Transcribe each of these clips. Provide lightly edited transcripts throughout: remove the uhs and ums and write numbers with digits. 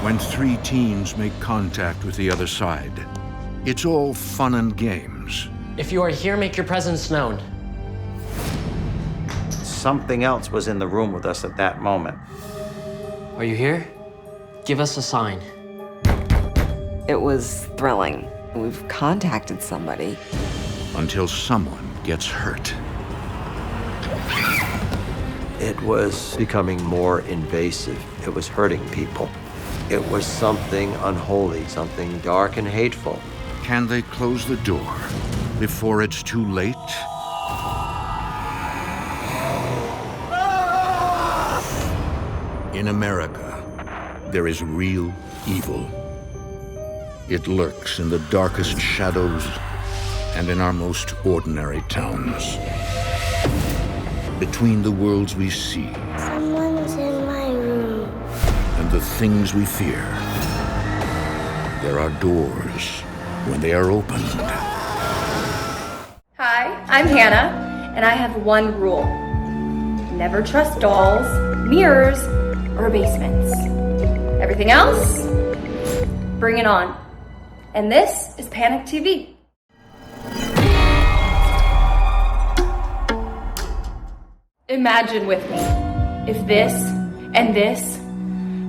when three teams make contact with the other side. It's all fun and games. If you are here, make your presence known. Something else was in the room with us at that moment. Are you here? Give us a sign. It was thrilling. We've contacted somebody. Until someone gets hurt. It was becoming more invasive. It was hurting people. It was something unholy, something dark and hateful. Can they close the door before it's too late? In America, there is real evil. It lurks in the darkest shadows and in our most ordinary towns. Between the worlds we see Someone's in my room. and the things we fear, there are doors when they are opened. Hi, I'm Hannah, and I have one rule. Never trust dolls, mirrors, or basements. Everything else, bring it on. And this is Panic TV. Imagine with me, if this and this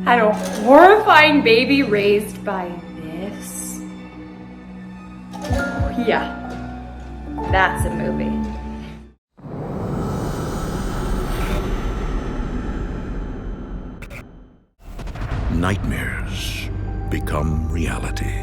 had a horrifying baby raised by this. Yeah, that's a movie. Nightmares become reality.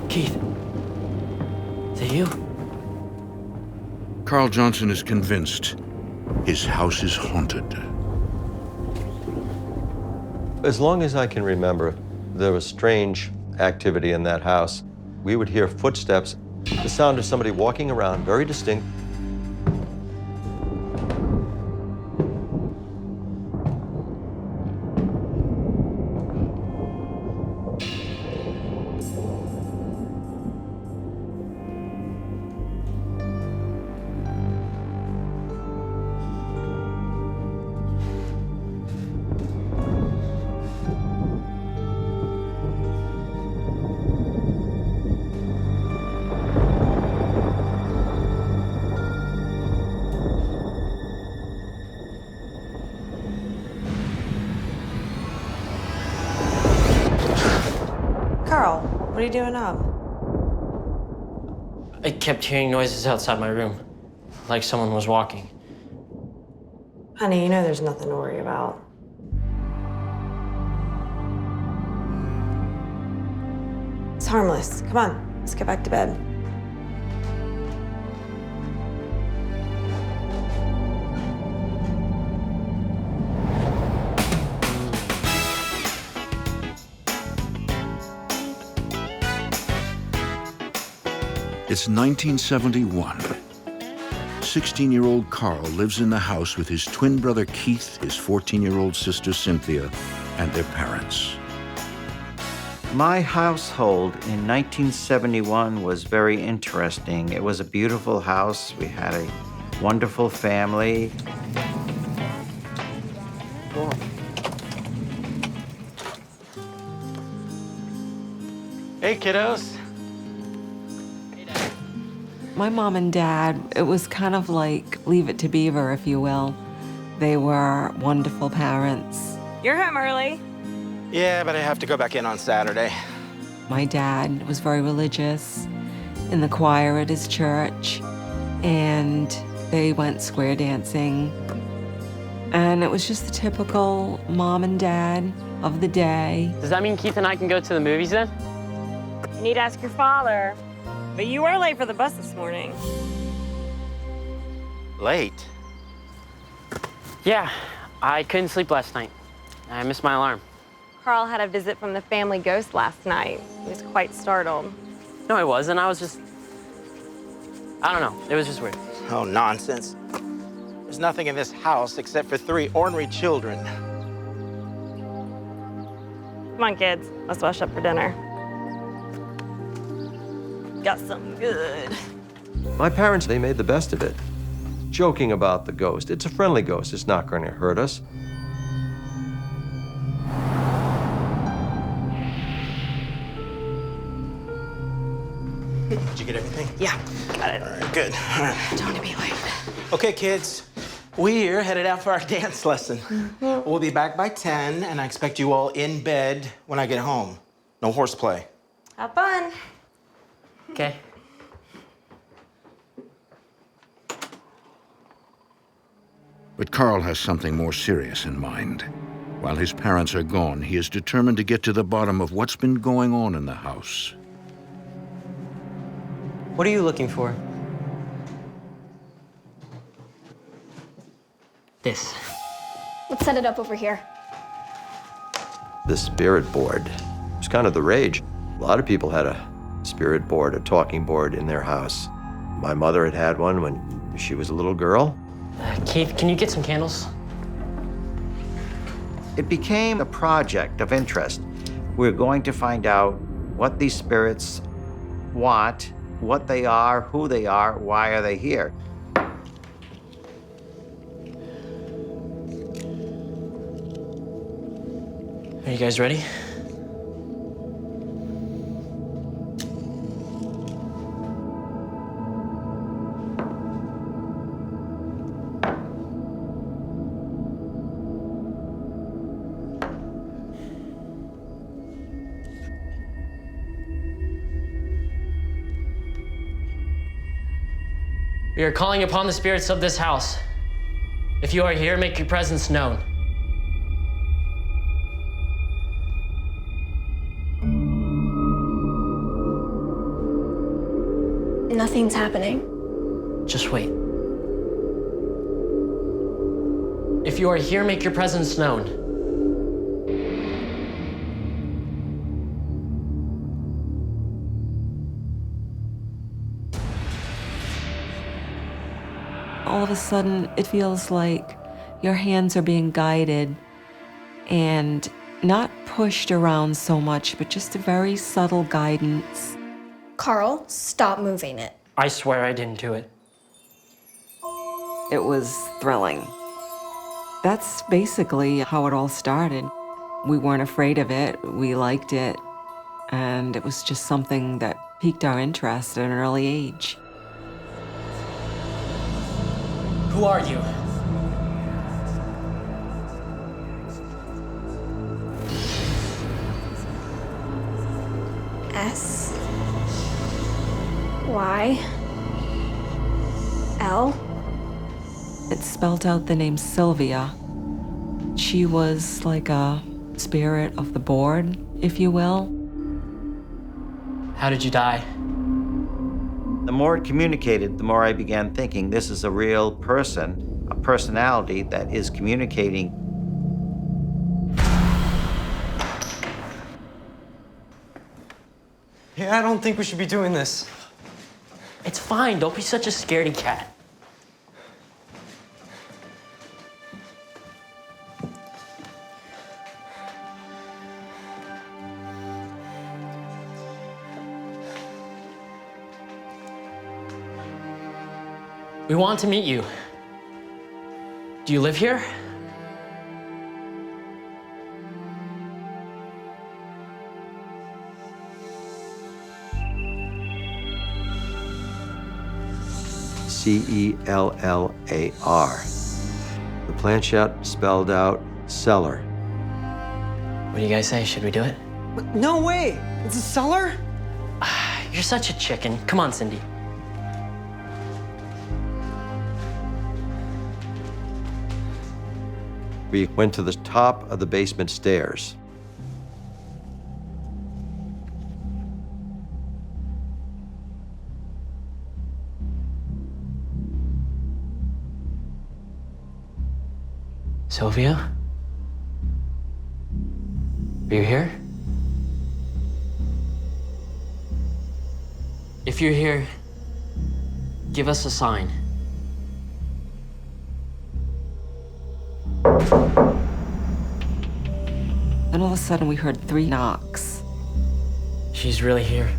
Keith. Is it you? Carl Johnson is convinced his house is haunted. As long as I can remember, there was strange activity in that house. We would hear footsteps, the sound of somebody walking around, very distinct. Carl, what are you doing up? I kept hearing noises outside my room, like someone was walking. Honey, you know there's nothing to worry about. It's harmless. Come on, let's get back to bed. It's 1971. 16-year-old Carl lives in the house with his twin brother Keith, his 14-year-old sister Cynthia, and their parents. My household in 1971 was very interesting. It was a beautiful house. We had a wonderful family. Cool. Hey, kiddos. My mom and dad, it was kind of like Leave It to Beaver, if you will. They were wonderful parents. You're home early. Yeah, but I have to go back in on Saturday. My dad was very religious, in the choir at his church, and they went square dancing. And it was just the typical mom and dad of the day. Does that mean Keith and I can go to the movies then? You need to ask your father. But you were late for the bus this morning. Late? Yeah, I couldn't sleep last night. I missed my alarm. Carl had a visit from the family ghost last night. He was quite startled. No, I wasn't. I was just... I don't know. It was just weird. Oh, nonsense. There's nothing in this house except for 3 ornery children. Come on, kids. Let's wash up for dinner. Got something good. My parents, they made the best of it. Joking about the ghost. It's a friendly ghost. It's not going to hurt us. Did you get everything? Yeah, got it. All right, good. All right. Don't want to be late. Okay, kids. We're headed out for our dance lesson. We'll be back by 10, and I expect you all in bed when I get home. No horseplay. Have fun. Okay. But Carl has something more serious in mind. While his parents are gone, he is determined to get to the bottom of what's been going on in the house. What are you looking for? This. Let's set it up over here. The spirit board. It's kind of the rage. A lot of people had a spirit board, a talking board in their house. My mother had had one when she was a little girl. Keith, can you get some candles? It became a project of interest. We're going to find out what these spirits want, what they are, who they are, why are they here. Are you guys ready? We are calling upon the spirits of this house. If you are here, make your presence known. Nothing's happening. Just wait. If you are here, make your presence known. All of a sudden, it feels like your hands are being guided and not pushed around so much, but just a very subtle guidance. Carl, stop moving it. I swear I didn't do it. It was thrilling. That's basically how it all started. We weren't afraid of it, we liked it, and it was just something that piqued our interest at an early age. Who are you? S-Y-L? It spelled out the name Sylvia. She was like a spirit of the board, if you will. How did you die? The more it communicated, the more I began thinking this is a real person, a personality that is communicating. Yeah, I don't think we should be doing this. It's fine. Don't be such a scaredy cat. We want to meet you. Do you live here? C-E-L-L-A-R. The planchette spelled out cellar. What do you guys say? Should we do it? No way! It's a cellar? You're such a chicken. Come on, Cindy. We went to the top of the basement stairs. Sylvia? Are you here? If you're here, give us a sign. Then all of a sudden we heard 3 knocks. She's really here.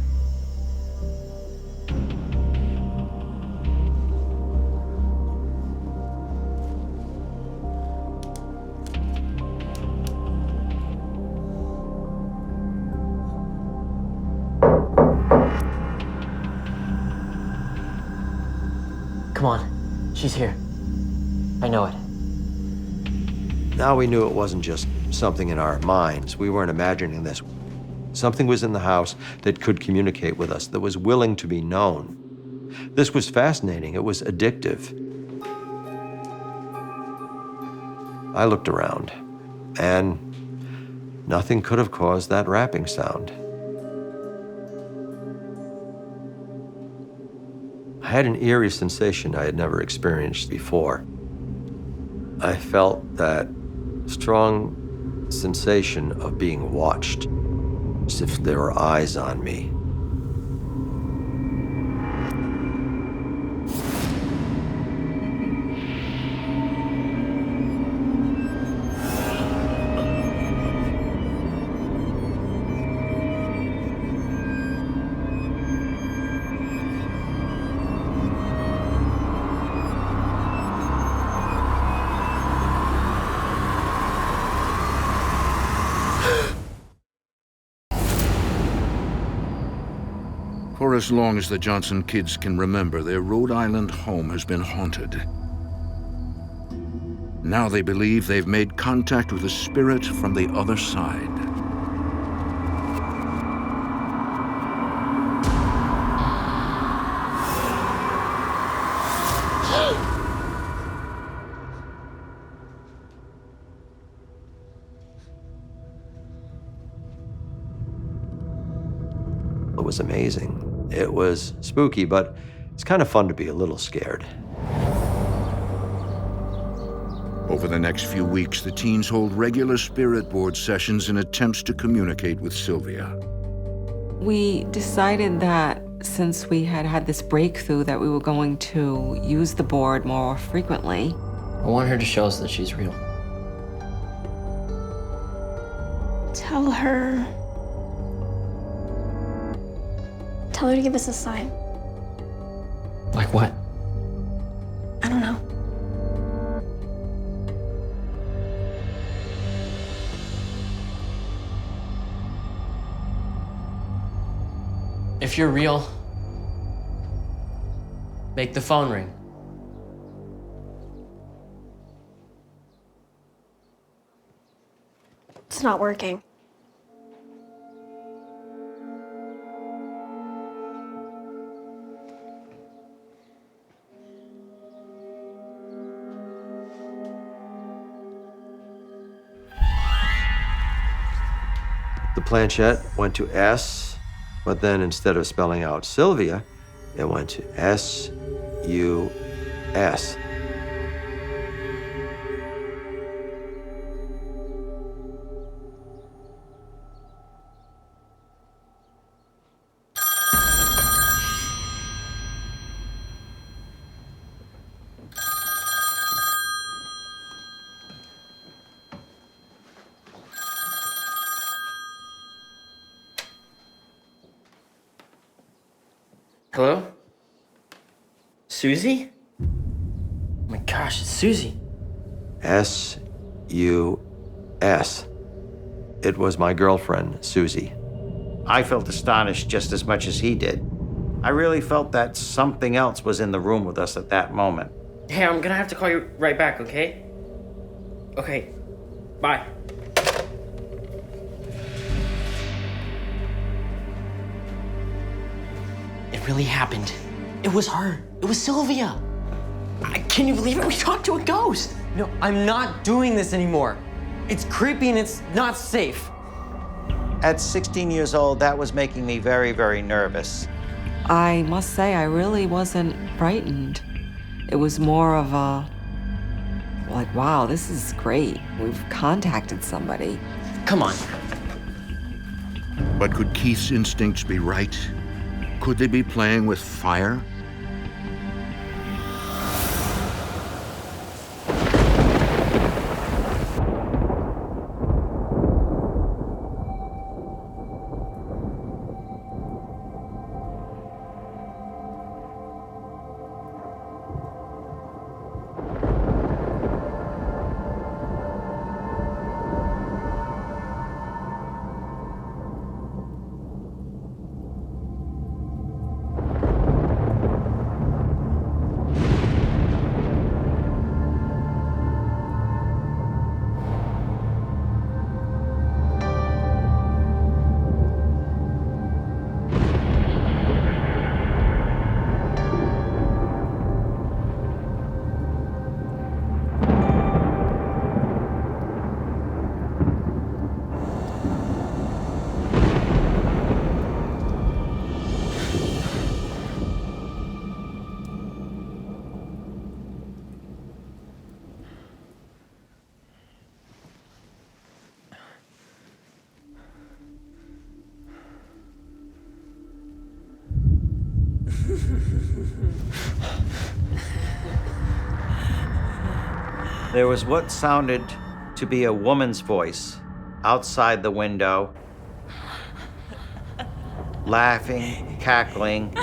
Come on, she's here. I know it. Now we knew it wasn't just something in our minds. We weren't imagining this. Something was in the house that could communicate with us, that was willing to be known. This was fascinating. It was addictive. I looked around, and nothing could have caused that rapping sound. I had an eerie sensation I had never experienced before. I felt that strong sensation of being watched, as if there were eyes on me. For as long as the Johnson kids can remember, their Rhode Island home has been haunted. Now they believe they've made contact with a spirit from the other side. It was amazing. It was spooky, but it's kind of fun to be a little scared. Over the next few weeks, the teens hold regular spirit board sessions in attempts to communicate with Sylvia. We decided that since we had had this breakthrough that we were going to use the board more frequently. I want her to show us that she's real. Tell her to give us a sign. Like what? I don't know. If you're real, make the phone ring. It's not working. The planchette went to S, but then instead of spelling out Sylvia, it went to S-U-S. Hello? Susie? Oh my gosh, it's Susie. S-U-S. It was my girlfriend, Susie. I felt astonished just as much as he did. I really felt that something else was in the room with us at that moment. Hey, I'm gonna have to call you right back, okay? Okay, bye. It really happened. It was her. It was Sylvia. Can you believe it? We talked to a ghost. No, I'm not doing this anymore. It's creepy and it's not safe. At 16 years old, that was making me very, very nervous. I must say, I really wasn't frightened. It was more of a, like, wow, this is great. We've contacted somebody. Come on. But could Keith's instincts be right? Could they be playing with fire? There was what sounded to be a woman's voice outside the window, laughing, cackling.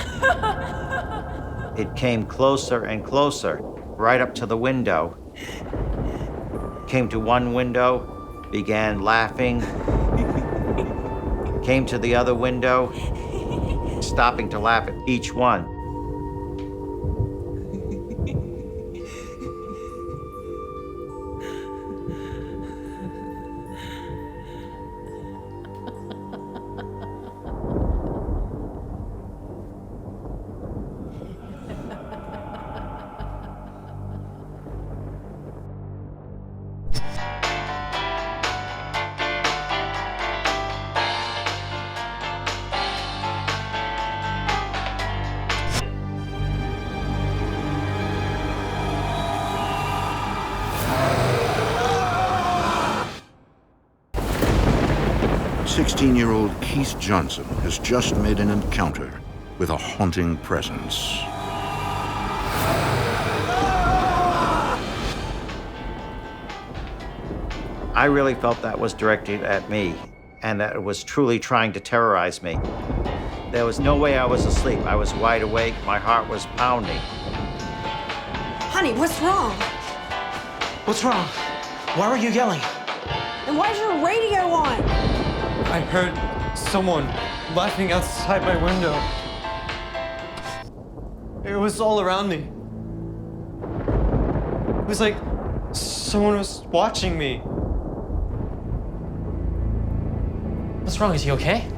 It came closer and closer, right up to the window. Came to one window, began laughing. Came to the other window, stopping to laugh at each one. '16-year-old Keith Johnson has just made an encounter with a haunting presence. I really felt that was directed at me and that it was truly trying to terrorize me. There was no way I was asleep. I was wide awake. My heart was pounding. Honey, what's wrong? What's wrong? Why were you yelling? And why's your radio on? I heard someone laughing outside my window. It was all around me. It was like someone was watching me. What's wrong? Is he okay?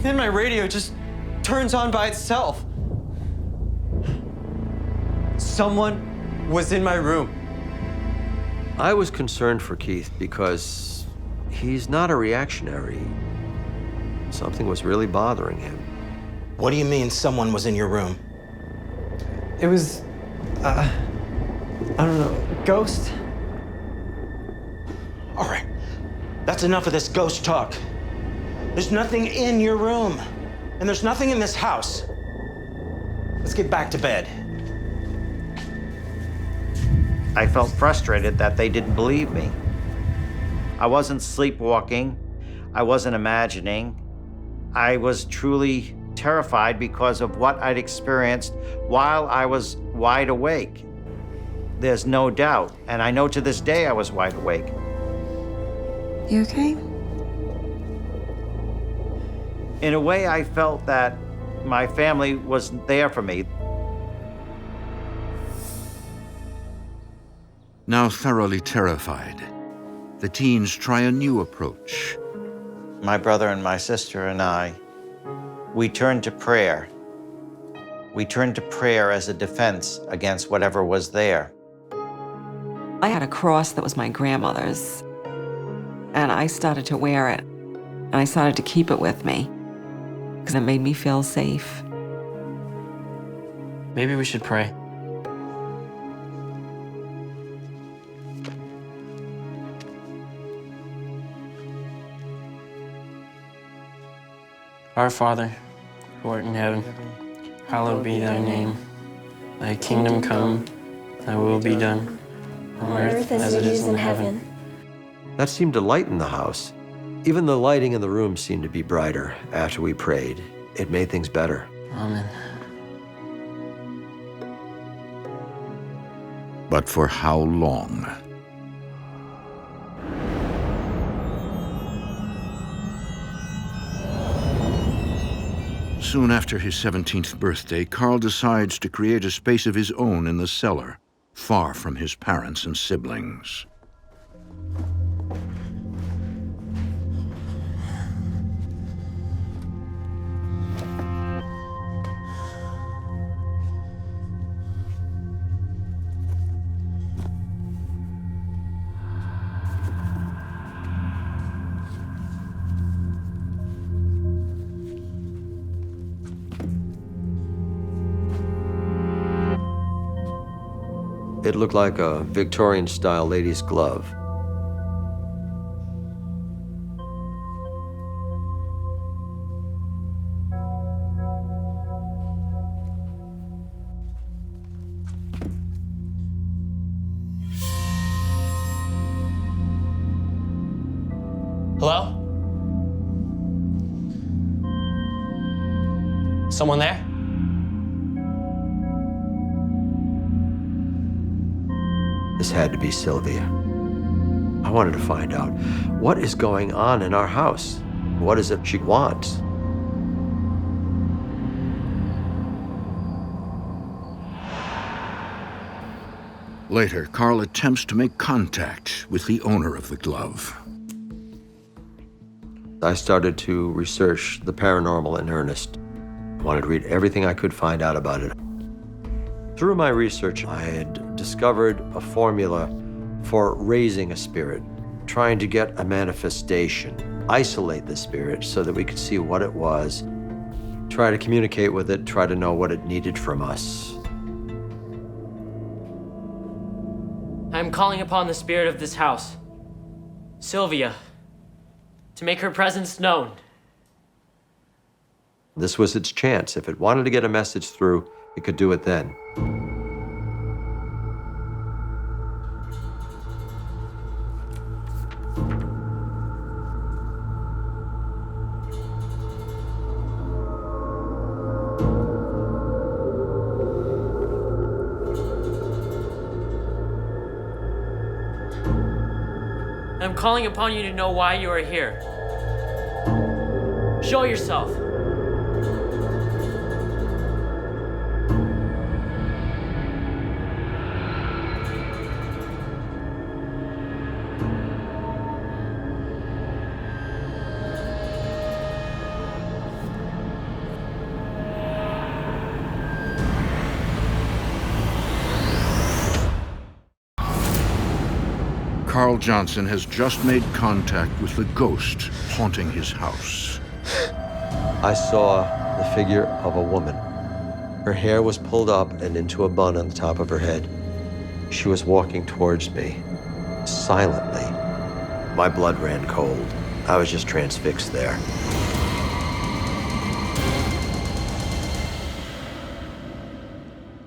Then my radio just turns on by itself. Someone was in my room. I was concerned for Keith because he's not a reactionary. Something was really bothering him. What do you mean someone was in your room? It was, I don't know, ghost? All right, that's enough of this ghost talk. There's nothing in your room, and there's nothing in this house. Let's get back to bed. I felt frustrated that they didn't believe me. I wasn't sleepwalking. I wasn't imagining. I was truly terrified because of what I'd experienced while I was wide awake. There's no doubt, and I know to this day I was wide awake. You okay? In a way, I felt that my family wasn't there for me. Now thoroughly terrified, the teens try a new approach. My brother and my sister and I, we turned to prayer. We turned to prayer as a defense against whatever was there. I had a cross that was my grandmother's, and I started to wear it, and I started to keep it with me, because it made me feel safe. Maybe we should pray. Our Father, who art in heaven, hallowed be thy name. Thy kingdom come, thy will be done, on earth as it is in heaven. That seemed to lighten the house. Even the lighting in the room seemed to be brighter after we prayed. It made things better. Amen. But for how long? Soon after his 17th birthday, Carl decides to create a space of his own in the cellar, far from his parents and siblings. It looked like a Victorian-style lady's glove. Hello? Someone there? This had to be Sylvia. I wanted to find out, what is going on in our house? What is it she wants? Later, Carl attempts to make contact with the owner of the glove. I started to research the paranormal in earnest. I wanted to read everything I could find out about it. Through my research, I had discovered a formula for raising a spirit, trying to get a manifestation, isolate the spirit so that we could see what it was, try to communicate with it, try to know what it needed from us. I am calling upon the spirit of this house, Sylvia, to make her presence known. This was its chance. If it wanted to get a message through, it could do it then. I'm calling upon you to know why you are here. Show yourself. Carl Johnson has just made contact with the ghost haunting his house. I saw the figure of a woman. Her hair was pulled up and into a bun on the top of her head. She was walking towards me, silently. My blood ran cold. I was just transfixed there.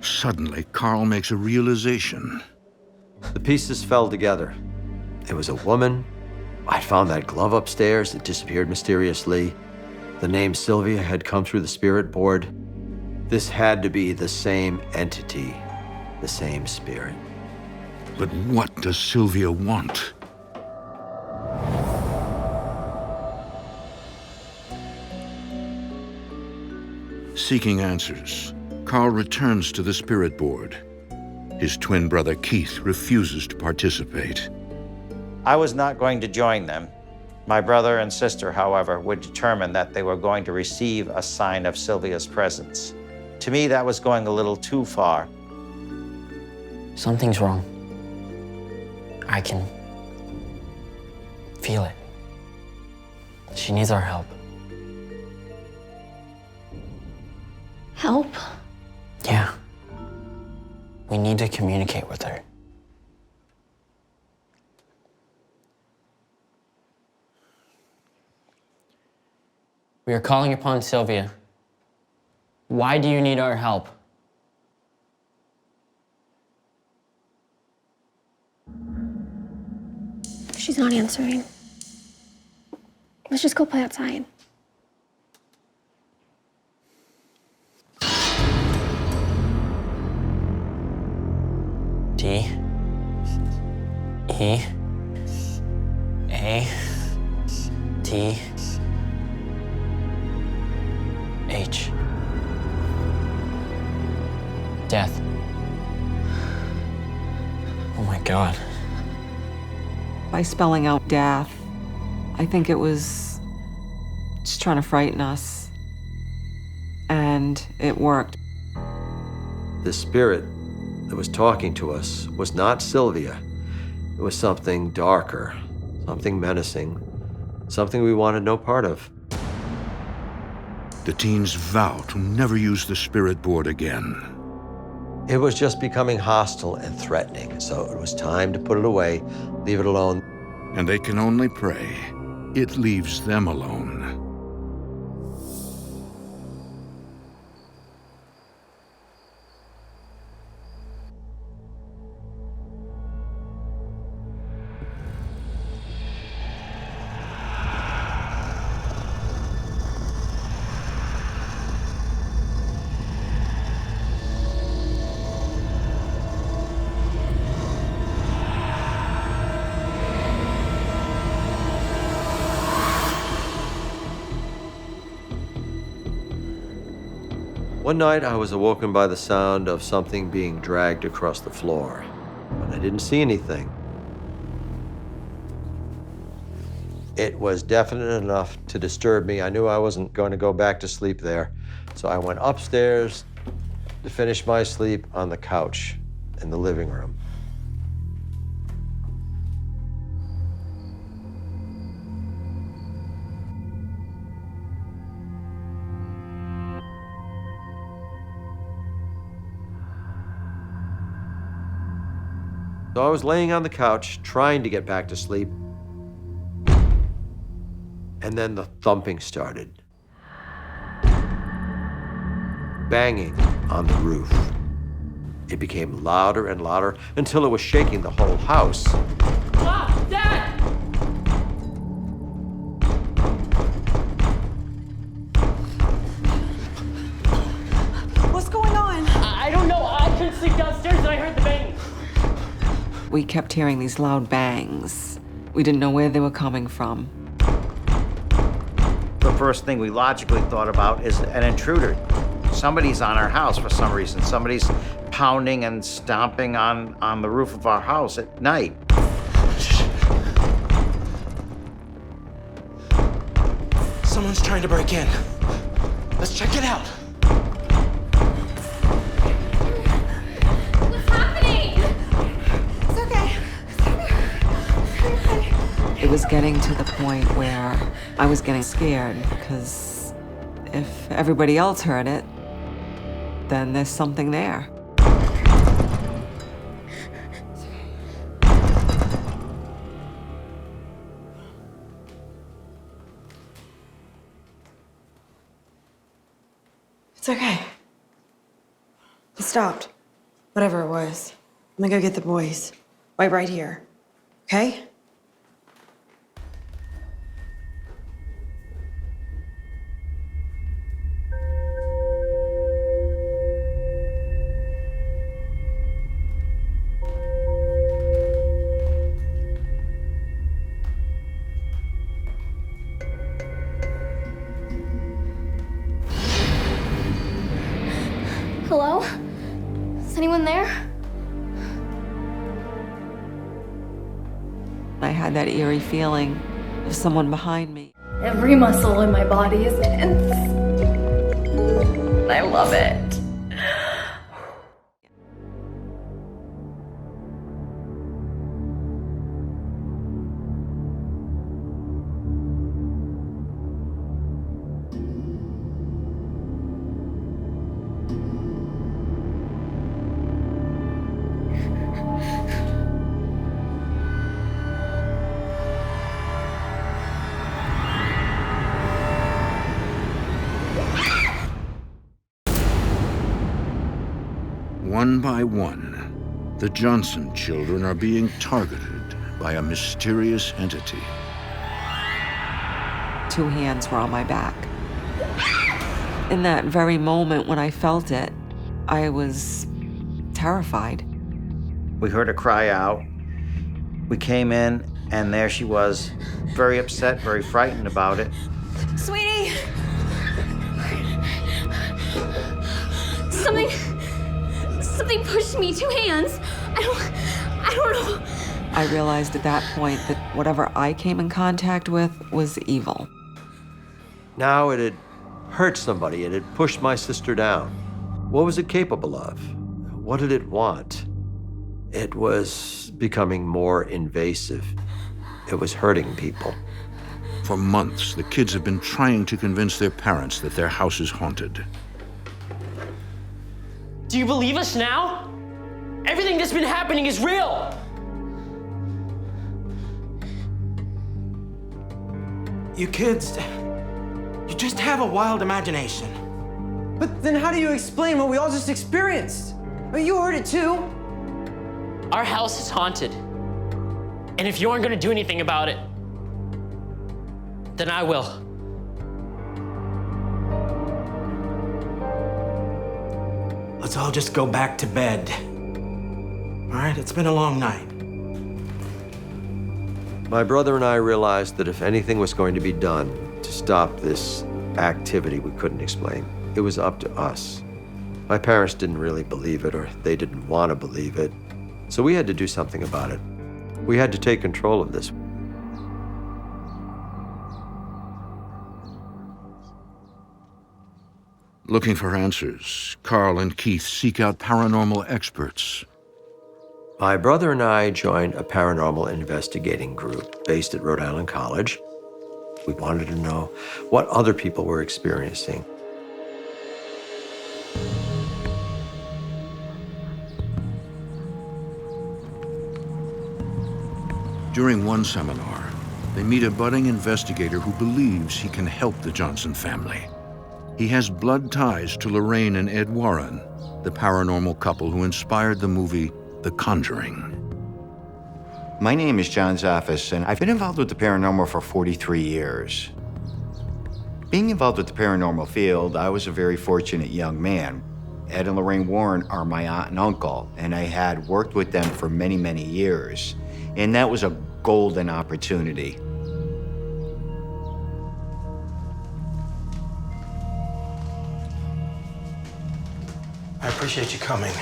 Suddenly, Carl makes a realization. The pieces fell together. It was a woman. I found that glove upstairs. It disappeared mysteriously. The name Sylvia had come through the spirit board. This had to be the same entity, the same spirit. But what does Sylvia want? Seeking answers, Carl returns to the spirit board. His twin brother Keith refuses to participate. I was not going to join them. My brother and sister, however, were determined that they were going to receive a sign of Sylvia's presence. To me, that was going a little too far. Something's wrong. I can feel it. She needs our help. Help? Yeah. We need to communicate with her. We are calling upon Sylvia Why do you need our help? She's not answering. Let's just go play outside. D-E-A-T-H. Death. Oh my God. By spelling out death, I think it was just trying to frighten us. And it worked. The spirit that was talking to us was not Sylvia. It was something darker, something menacing, something we wanted no part of. The teens vow to never use the spirit board again. It was just becoming hostile and threatening, so it was time to put it away, leave it alone. And they can only pray it leaves them alone. One night, I was awoken by the sound of something being dragged across the floor, but I didn't see anything. It was definite enough to disturb me. I knew I wasn't going to go back to sleep there, so I went upstairs to finish my sleep on the couch in the living room. So I was laying on the couch, trying to get back to sleep, and then the thumping started. Banging on the roof. It became louder and louder until it was shaking the whole house. Mom! Dad! What's going on? I don't know. I couldn't sleep downstairs and I heard the bang. We kept hearing these loud bangs. We didn't know where they were coming from. The first thing we logically thought about is an intruder. Somebody's on our house for some reason. Somebody's pounding and stomping on the roof of our house at night. Someone's trying to break in. Let's check it out. What's happening? It's okay. It was getting to the point where I was getting scared, because if everybody else heard it, then there's something there. It's okay. It stopped. Whatever it was. I'm gonna go get the boys. Wait right here. Okay? Hello? Is anyone there? I had that eerie feeling of someone behind me. Every muscle in my body is tense. And I love it. One by one, the Johnson children are being targeted by a mysterious entity. 2 hands were on my back. In that very moment when I felt it, I was terrified. We heard her cry out. We came in, and there she was, very upset, very frightened about it. Sweetie! Something pushed me. 2 hands. I don't know. I realized at that point that whatever I came in contact with was evil. Now it had hurt somebody. It had pushed my sister down. What was it capable of? What did it want? It was becoming more invasive. It was hurting people. For months, the kids have been trying to convince their parents that their house is haunted. Do you believe us now? Everything that's been happening is real. You kids, you just have a wild imagination. But then how do you explain what we all just experienced? I mean, you heard it too. Our house is haunted. And if you aren't gonna do anything about it, then I will. Let's all just go back to bed. All right, it's been a long night. My brother and I realized that if anything was going to be done to stop this activity we couldn't explain, it was up to us. My parents didn't really believe it, or they didn't want to believe it, so we had to do something about it. We had to take control of this. Looking for answers, Carl and Keith seek out paranormal experts. My brother and I joined a paranormal investigating group based at Rhode Island College. We wanted to know what other people were experiencing. During one seminar, they meet a budding investigator who believes he can help the Johnson family. He has blood ties to Lorraine and Ed Warren, the paranormal couple who inspired the movie The Conjuring. My name is John Zaffis, and I've been involved with the paranormal for 43 years. Being involved with the paranormal field, I was a very fortunate young man. Ed and Lorraine Warren are my aunt and uncle, and I had worked with them for many, many years. And that was a golden opportunity. I appreciate you coming.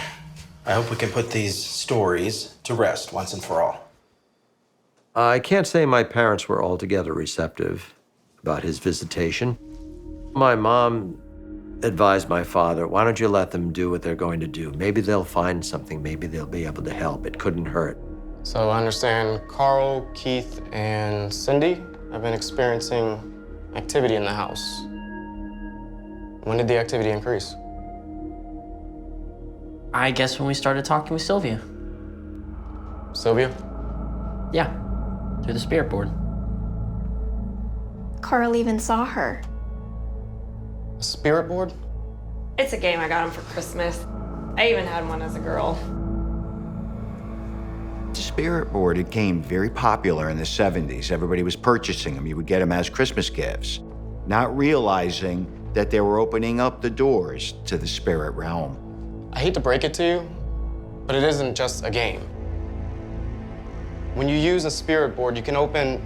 I hope we can put these stories to rest once and for all. I can't say my parents were altogether receptive about his visitation. My mom advised my father, why don't you let them do what they're going to do? Maybe they'll find something, maybe they'll be able to help. It couldn't hurt. So I understand Carl, Keith, and Cindy have been experiencing activity in the house. When did the activity increase? I guess when we started talking with Sylvia. Sylvia? Yeah, through the spirit board. Carl even saw her. A spirit board? It's a game I got him for Christmas. I even had one as a girl. The spirit board, it became very popular in the 70s. Everybody was purchasing them. You would get them as Christmas gifts, not realizing that they were opening up the doors to the spirit realm. I hate to break it to you, but it isn't just a game. When you use a spirit board, you can open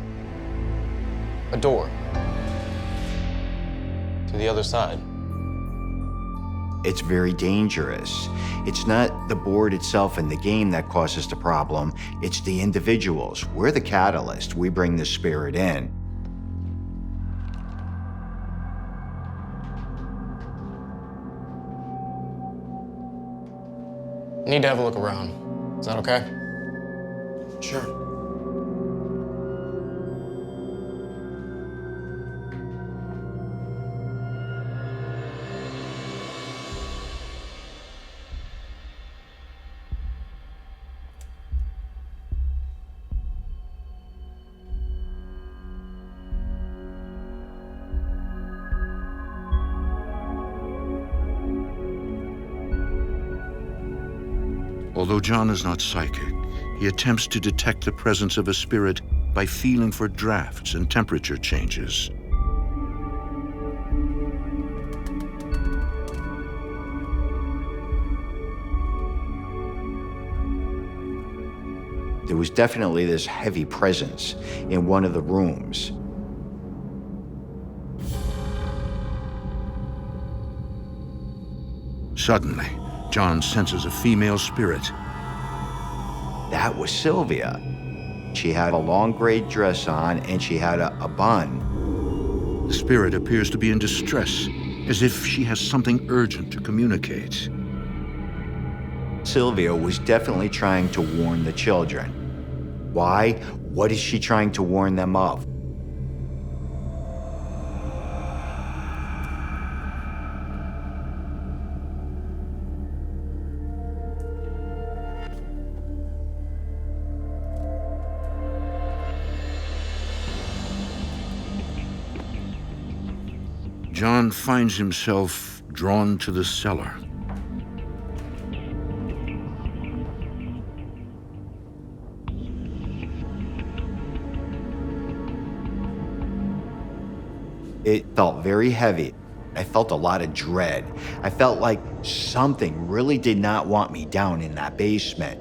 a door to the other side. It's very dangerous. It's not the board itself and the game that causes the problem, it's the individuals. We're the catalyst. We bring the spirit in. Need to have a look around. Is that okay? Sure. Although John is not psychic, he attempts to detect the presence of a spirit by feeling for drafts and temperature changes. There was definitely this heavy presence in one of the rooms. Suddenly, John senses a female spirit. That was Sylvia. She had a long gray dress on and she had a bun. The spirit appears to be in distress, as if she has something urgent to communicate. Sylvia was definitely trying to warn the children. Why? What is she trying to warn them of? John finds himself drawn to the cellar. It felt very heavy. I felt a lot of dread. I felt like something really did not want me down in that basement.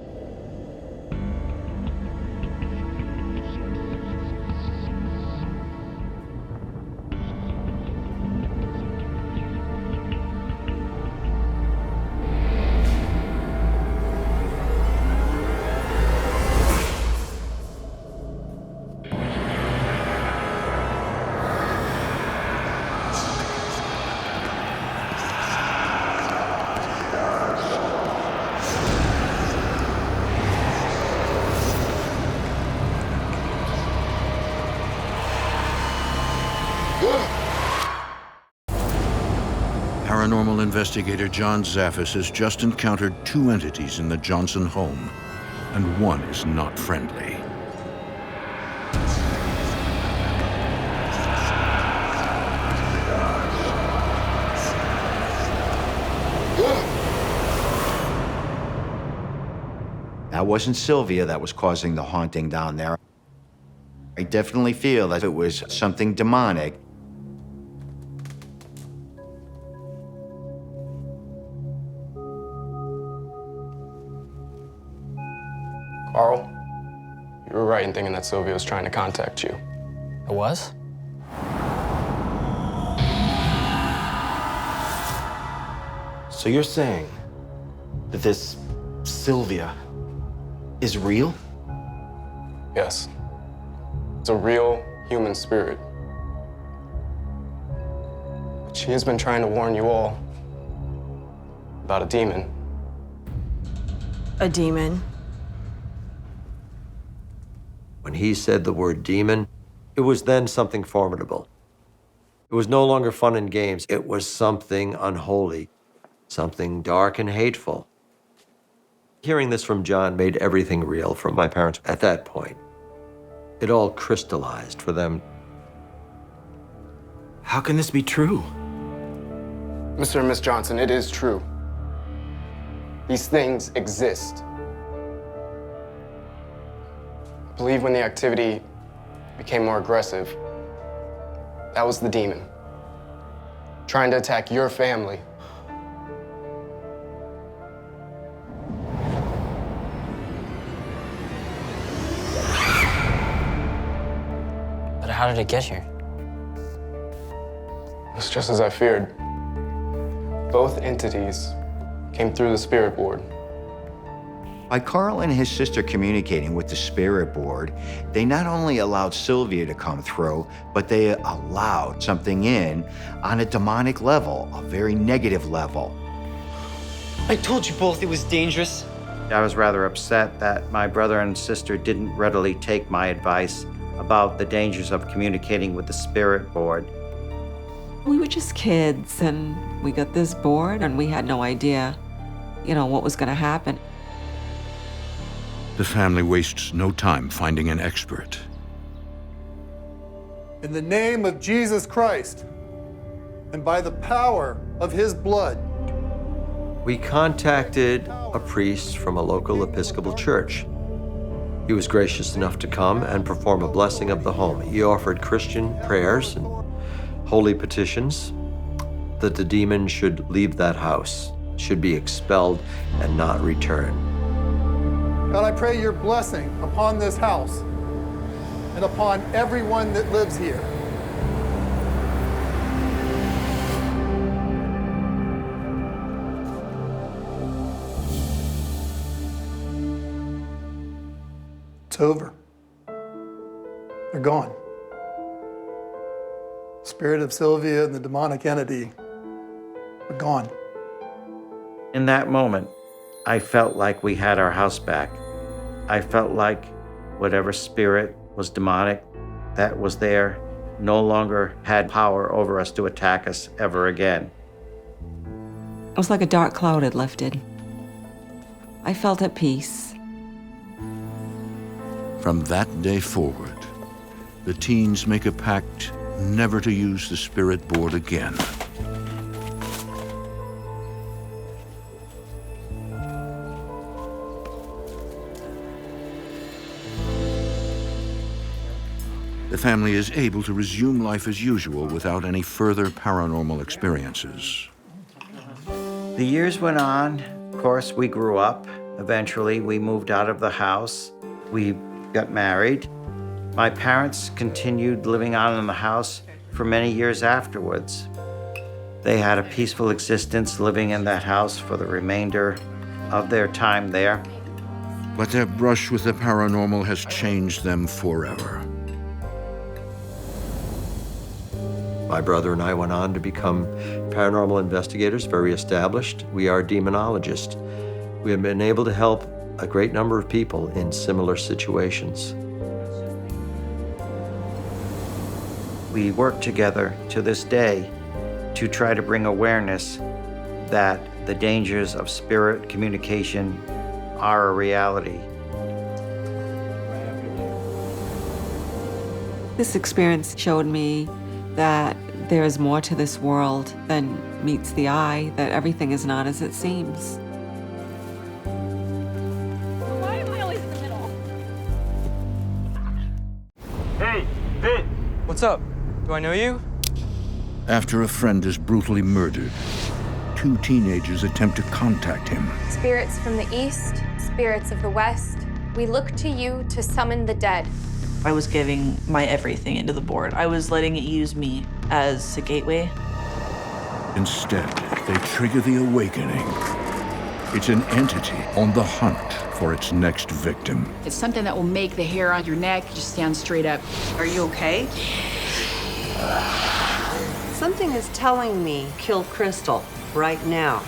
Paranormal investigator John Zaffis has just encountered two entities in the Johnson home, and one is not friendly. That wasn't Sylvia that was causing the haunting down there. I definitely feel that it was something demonic. Carl, you were right in thinking that Sylvia was trying to contact you. It was? So you're saying that this Sylvia is real? Yes. It's a real human spirit. But she has been trying to warn you all about a demon. A demon? When he said the word demon, it was then something formidable. It was no longer fun and games. It was something unholy, something dark and hateful. Hearing this from John made everything real for my parents at that point. It all crystallized for them. How can this be true? Mr. and Miss Johnson, it is true. These things exist. I believe when the activity became more aggressive, that was the demon, trying to attack your family. But how did it get here? It's just as I feared. Both entities came through the spirit board. By Carl and his sister communicating with the spirit board, they not only allowed Sylvia to come through, but they allowed something in on a demonic level, a very negative level. I told you both it was dangerous. I was rather upset that my brother and sister didn't readily take my advice about the dangers of communicating with the spirit board. We were just kids, and we got this board, and we had no idea, what was going to happen. The family wastes no time finding an expert. In the name of Jesus Christ, and by the power of his blood, We contacted a priest from a local Episcopal church. He was gracious enough to come and perform a blessing of the home. He offered Christian prayers and holy petitions that the demon should leave that house, should be expelled and not return. God, I pray your blessing upon this house and upon everyone that lives here. It's over. They're gone. Spirit of Sylvia and the demonic entity are gone. In that moment, I felt like we had our house back. I felt like whatever spirit was demonic that was there no longer had power over us to attack us ever again. It was like a dark cloud had lifted. I felt at peace. From that day forward, the teens make a pact never to use the spirit board again. The family is able to resume life as usual without any further paranormal experiences. The years went on. Of course, we grew up. Eventually, we moved out of the house. We got married. My parents continued living on in the house for many years afterwards. They had a peaceful existence living in that house for the remainder of their time there. But their brush with the paranormal has changed them forever. My brother and I went on to become paranormal investigators, very established. We are demonologists. We have been able to help a great number of people in similar situations. We work together to this day to try to bring awareness that the dangers of spirit communication are a reality. This experience showed me that there is more to this world than meets the eye, that everything is not as it seems. Why am I always in the middle? Hey, Vin! What's up? Do I know you? After a friend is brutally murdered, two teenagers attempt to contact him. Spirits from the east, spirits of the west, we look to you to summon the dead. I was giving my everything into the board. I was letting it use me as a gateway. Instead, they trigger the awakening. It's an entity on the hunt for its next victim. It's something that will make the hair on your neck just stand straight up. Are you okay? Something is telling me kill Crystal right now.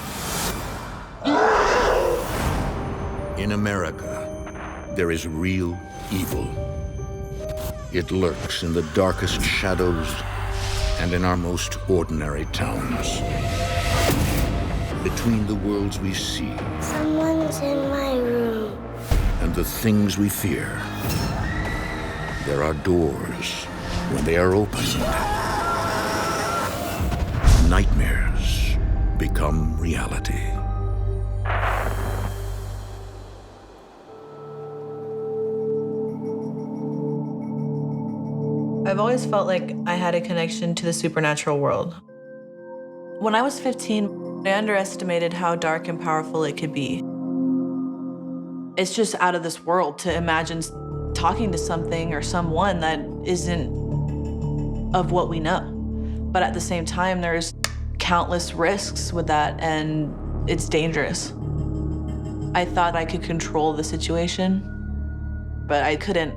In America, there is real evil. It lurks in the darkest shadows and in our most ordinary towns. Between the worlds we see Someone's in my room. and the things we fear, there are doors. When they are opened, nightmares become reality. I've always felt like I had a connection to the supernatural world. When I was 15, I underestimated how dark and powerful it could be. It's just out of this world to imagine talking to something or someone that isn't of what we know. But at the same time, there's countless risks with that, and it's dangerous. I thought I could control the situation, but I couldn't.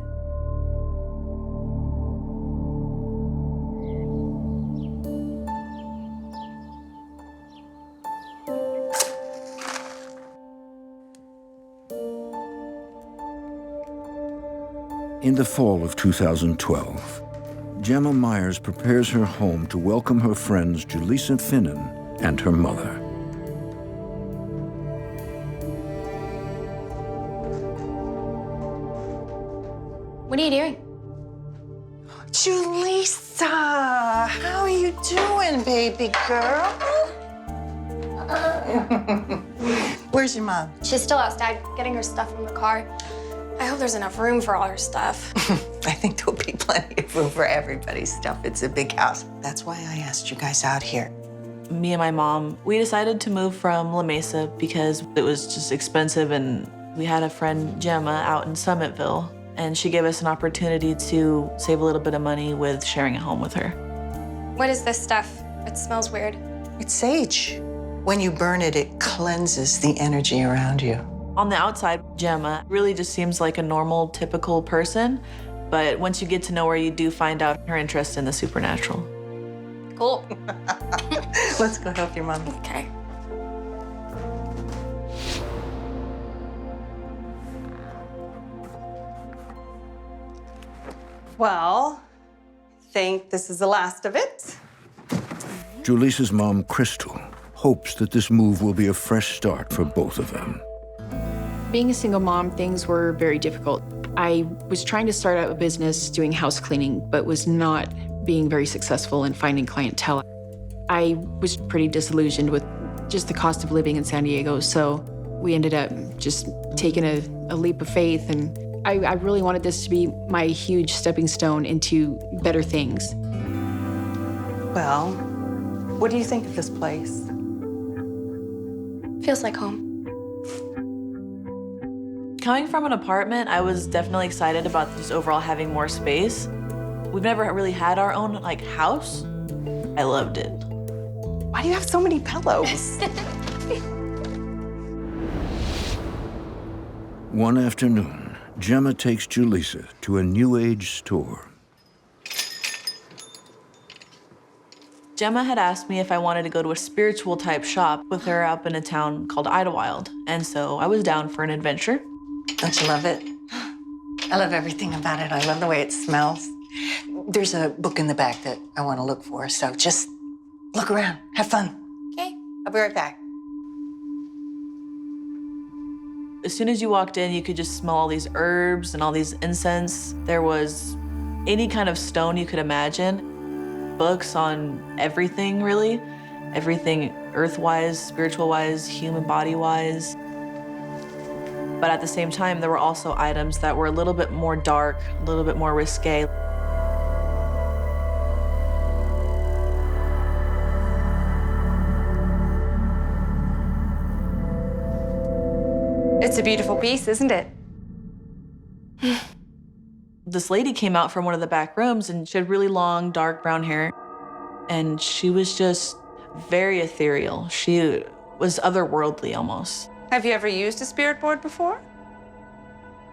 In the fall of 2012, Gemma Myers prepares her home to welcome her friends Julisa Finnan and her mother. What are you doing? Julisa, how are you doing, baby girl? Where's your mom? She's still outside getting her stuff from the car. I hope there's enough room for all her stuff. I think there'll be plenty of room for everybody's stuff. It's a big house. That's why I asked you guys out here. Me and my mom, we decided to move from La Mesa because it was just expensive, and we had a friend, Gemma, out in Summitville, and she gave us an opportunity to save a little bit of money with sharing a home with her. What is this stuff? It smells weird. It's sage. When you burn it, it cleanses the energy around you. On the outside, Gemma really just seems like a normal, typical person, but once you get to know her, you do find out her interest in the supernatural. Cool. Let's go help your mom. Okay. Well, I think this is the last of it. Julisa's mom, Crystal, hopes that this move will be a fresh start for both of them. Being a single mom, things were very difficult. I was trying to start out a business doing house cleaning, but was not being very successful in finding clientele. I was pretty disillusioned with just the cost of living in San Diego, so we ended up just taking a leap of faith, and I really wanted this to be my huge stepping stone into better things. Well, what do you think of this place? Feels like home. Coming from an apartment, I was definitely excited about just overall having more space. We've never really had our own, house. I loved it. Why do you have so many pillows? One afternoon, Gemma takes Julisa to a New Age store. Gemma had asked me if I wanted to go to a spiritual type shop with her up in a town called Idlewild, and so I was down for an adventure. Don't you love it? I love everything about it. I love the way it smells. There's a book in the back that I want to look for, so just look around, have fun. Okay. I'll be right back. As soon as you walked in, you could just smell all these herbs and all these incense. There was any kind of stone you could imagine. Books on everything, really. Everything earth-wise, spiritual-wise, human body-wise. But at the same time, there were also items that were a little bit more dark, a little bit more risque. It's a beautiful piece, isn't it? This lady came out from one of the back rooms, and she had really long, dark brown hair. And she was just very ethereal. She was otherworldly almost. Have you ever used a spirit board before?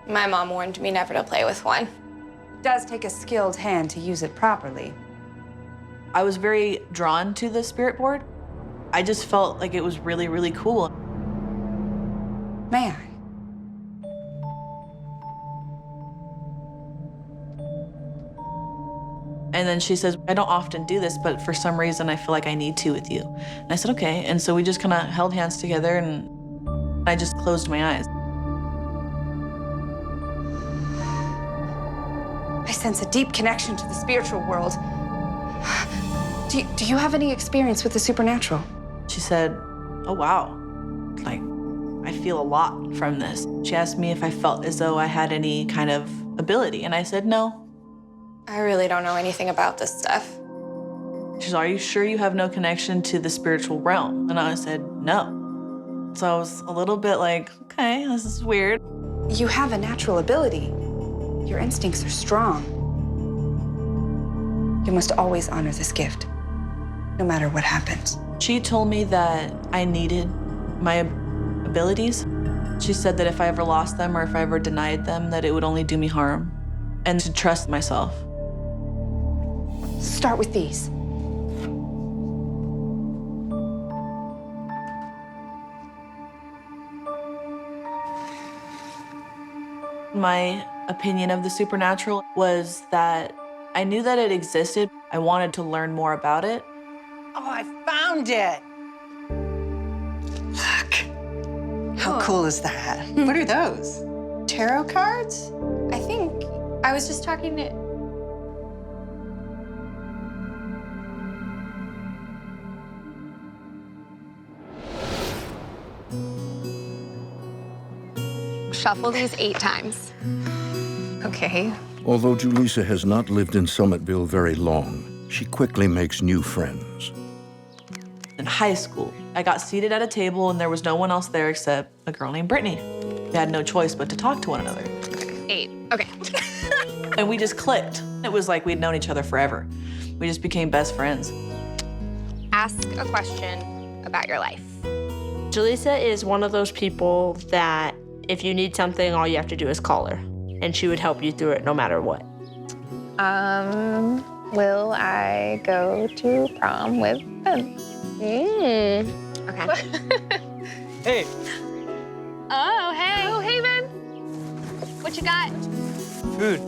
My mom warned me never to play with one. It does take a skilled hand to use it properly. I was very drawn to the spirit board. I just felt like it was really, really cool. May I? And then she says, I don't often do this, but for some reason I feel like I need to with you. And I said, okay. And so we just kind of held hands together, and I just closed my eyes. I sense a deep connection to the spiritual world. Do you have any experience with the supernatural? She said, oh, wow. I feel a lot from this. She asked me if I felt as though I had any kind of ability, and I said no. I really don't know anything about this stuff. She said, are you sure you have no connection to the spiritual realm? And I said, no. So I was a little bit like, okay, this is weird. You have a natural ability. Your instincts are strong. You must always honor this gift, no matter what happens. She told me that I needed my abilities. She said that if I ever lost them or if I ever denied them, that it would only do me harm, and to trust myself. Start with these. My opinion of the supernatural was that I knew that it existed. I wanted to learn more about it. Oh, I found it. Look. How cool is that? What are those? Tarot cards? I think I was just talking to... shuffle these 8 times. Okay. Although Julisa has not lived in Summitville very long, she quickly makes new friends. In high school, I got seated at a table and there was no one else there except a girl named Brittany. We had no choice but to talk to one another. 8. Okay. And we just clicked. It was like we'd known each other forever. We just became best friends. Ask a question about your life. Julisa is one of those people that if you need something, all you have to do is call her, and she would help you through it no matter what. Will I go to prom with Ben? Okay. Hey. Oh, hey. Oh, hey, Ben. What you got? Food.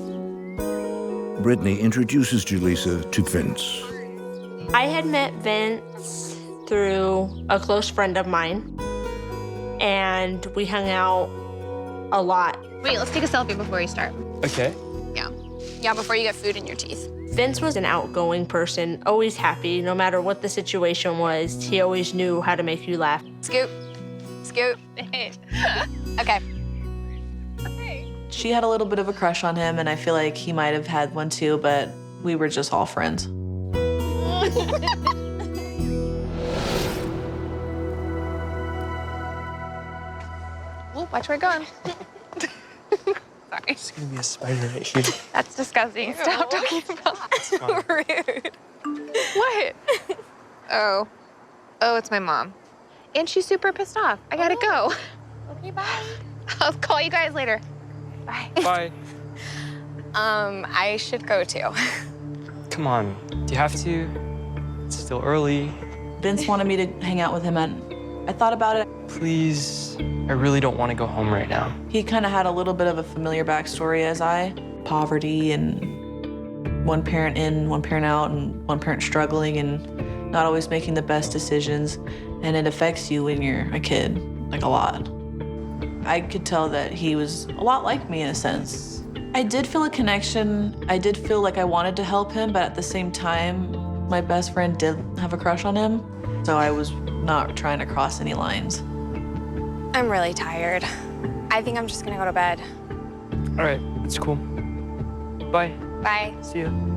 Brittany introduces Julisa to Vince. I had met Vince through a close friend of mine, and we hung out a lot. Wait, let's take a selfie before you start. Okay. Yeah. Yeah, before you get food in your teeth. Vince was an outgoing person, always happy, no matter what the situation was. He always knew how to make you laugh. Scoop. Scoop. Okay. She had a little bit of a crush on him, and I feel like he might have had one too, but we were just all friends. Oh, watch where you're going. Sorry. It's gonna be a spider right here. That's disgusting. Stop talking about that. Rude. What? Oh. Oh, it's my mom. And she's super pissed off. I gotta go. Okay, bye. I'll call you guys later. Bye. Bye. I should go too. Come on. Do you have to? It's still early. Vince wanted me to hang out with him, and I thought about it. Please, I really don't want to go home right now. He kind of had a little bit of a familiar backstory as I. Poverty and one parent in, one parent out, and one parent struggling and not always making the best decisions. And it affects you when you're a kid, like a lot. I could tell that he was a lot like me in a sense. I did feel a connection. I did feel like I wanted to help him, but at the same time, my best friend did have a crush on him. So I was not trying to cross any lines. I'm really tired. I think I'm just gonna go to bed. All right, that's cool. Bye. Bye. See you.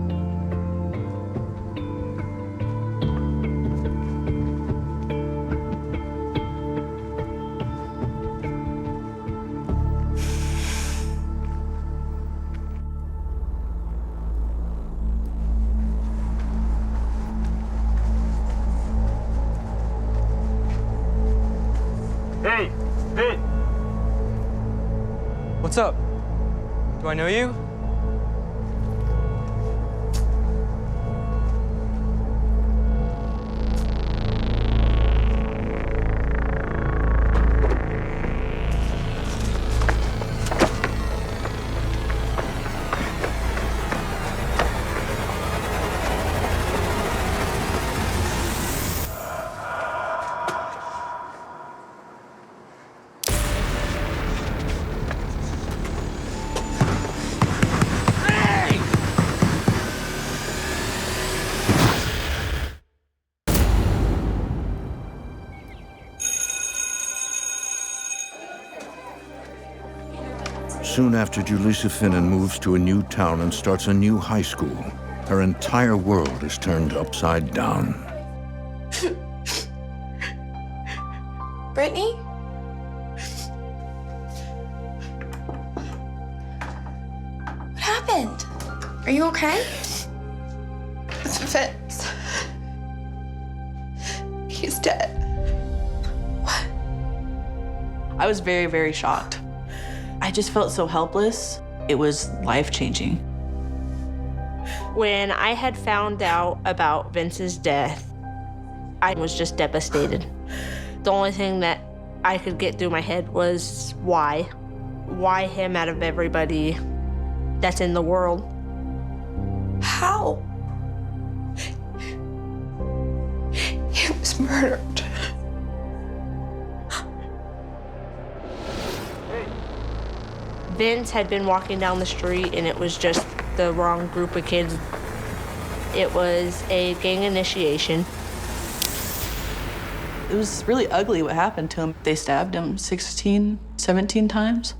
Hey, hey! What's up? Do I know you? Soon after Julisa Finnan moves to a new town and starts a new high school, her entire world is turned upside down. Brittany? What happened? Are you okay? It's Vince. He's dead. I was very, very shocked. I just felt so helpless. It was life-changing. When I had found out about Vince's death, I was just devastated. The only thing that I could get through my head was why? Why him out of everybody that's in the world? How? He was murdered. Vince had been walking down the street and it was just the wrong group of kids. It was a gang initiation. It was really ugly what happened to him. They stabbed him 16, 17 times.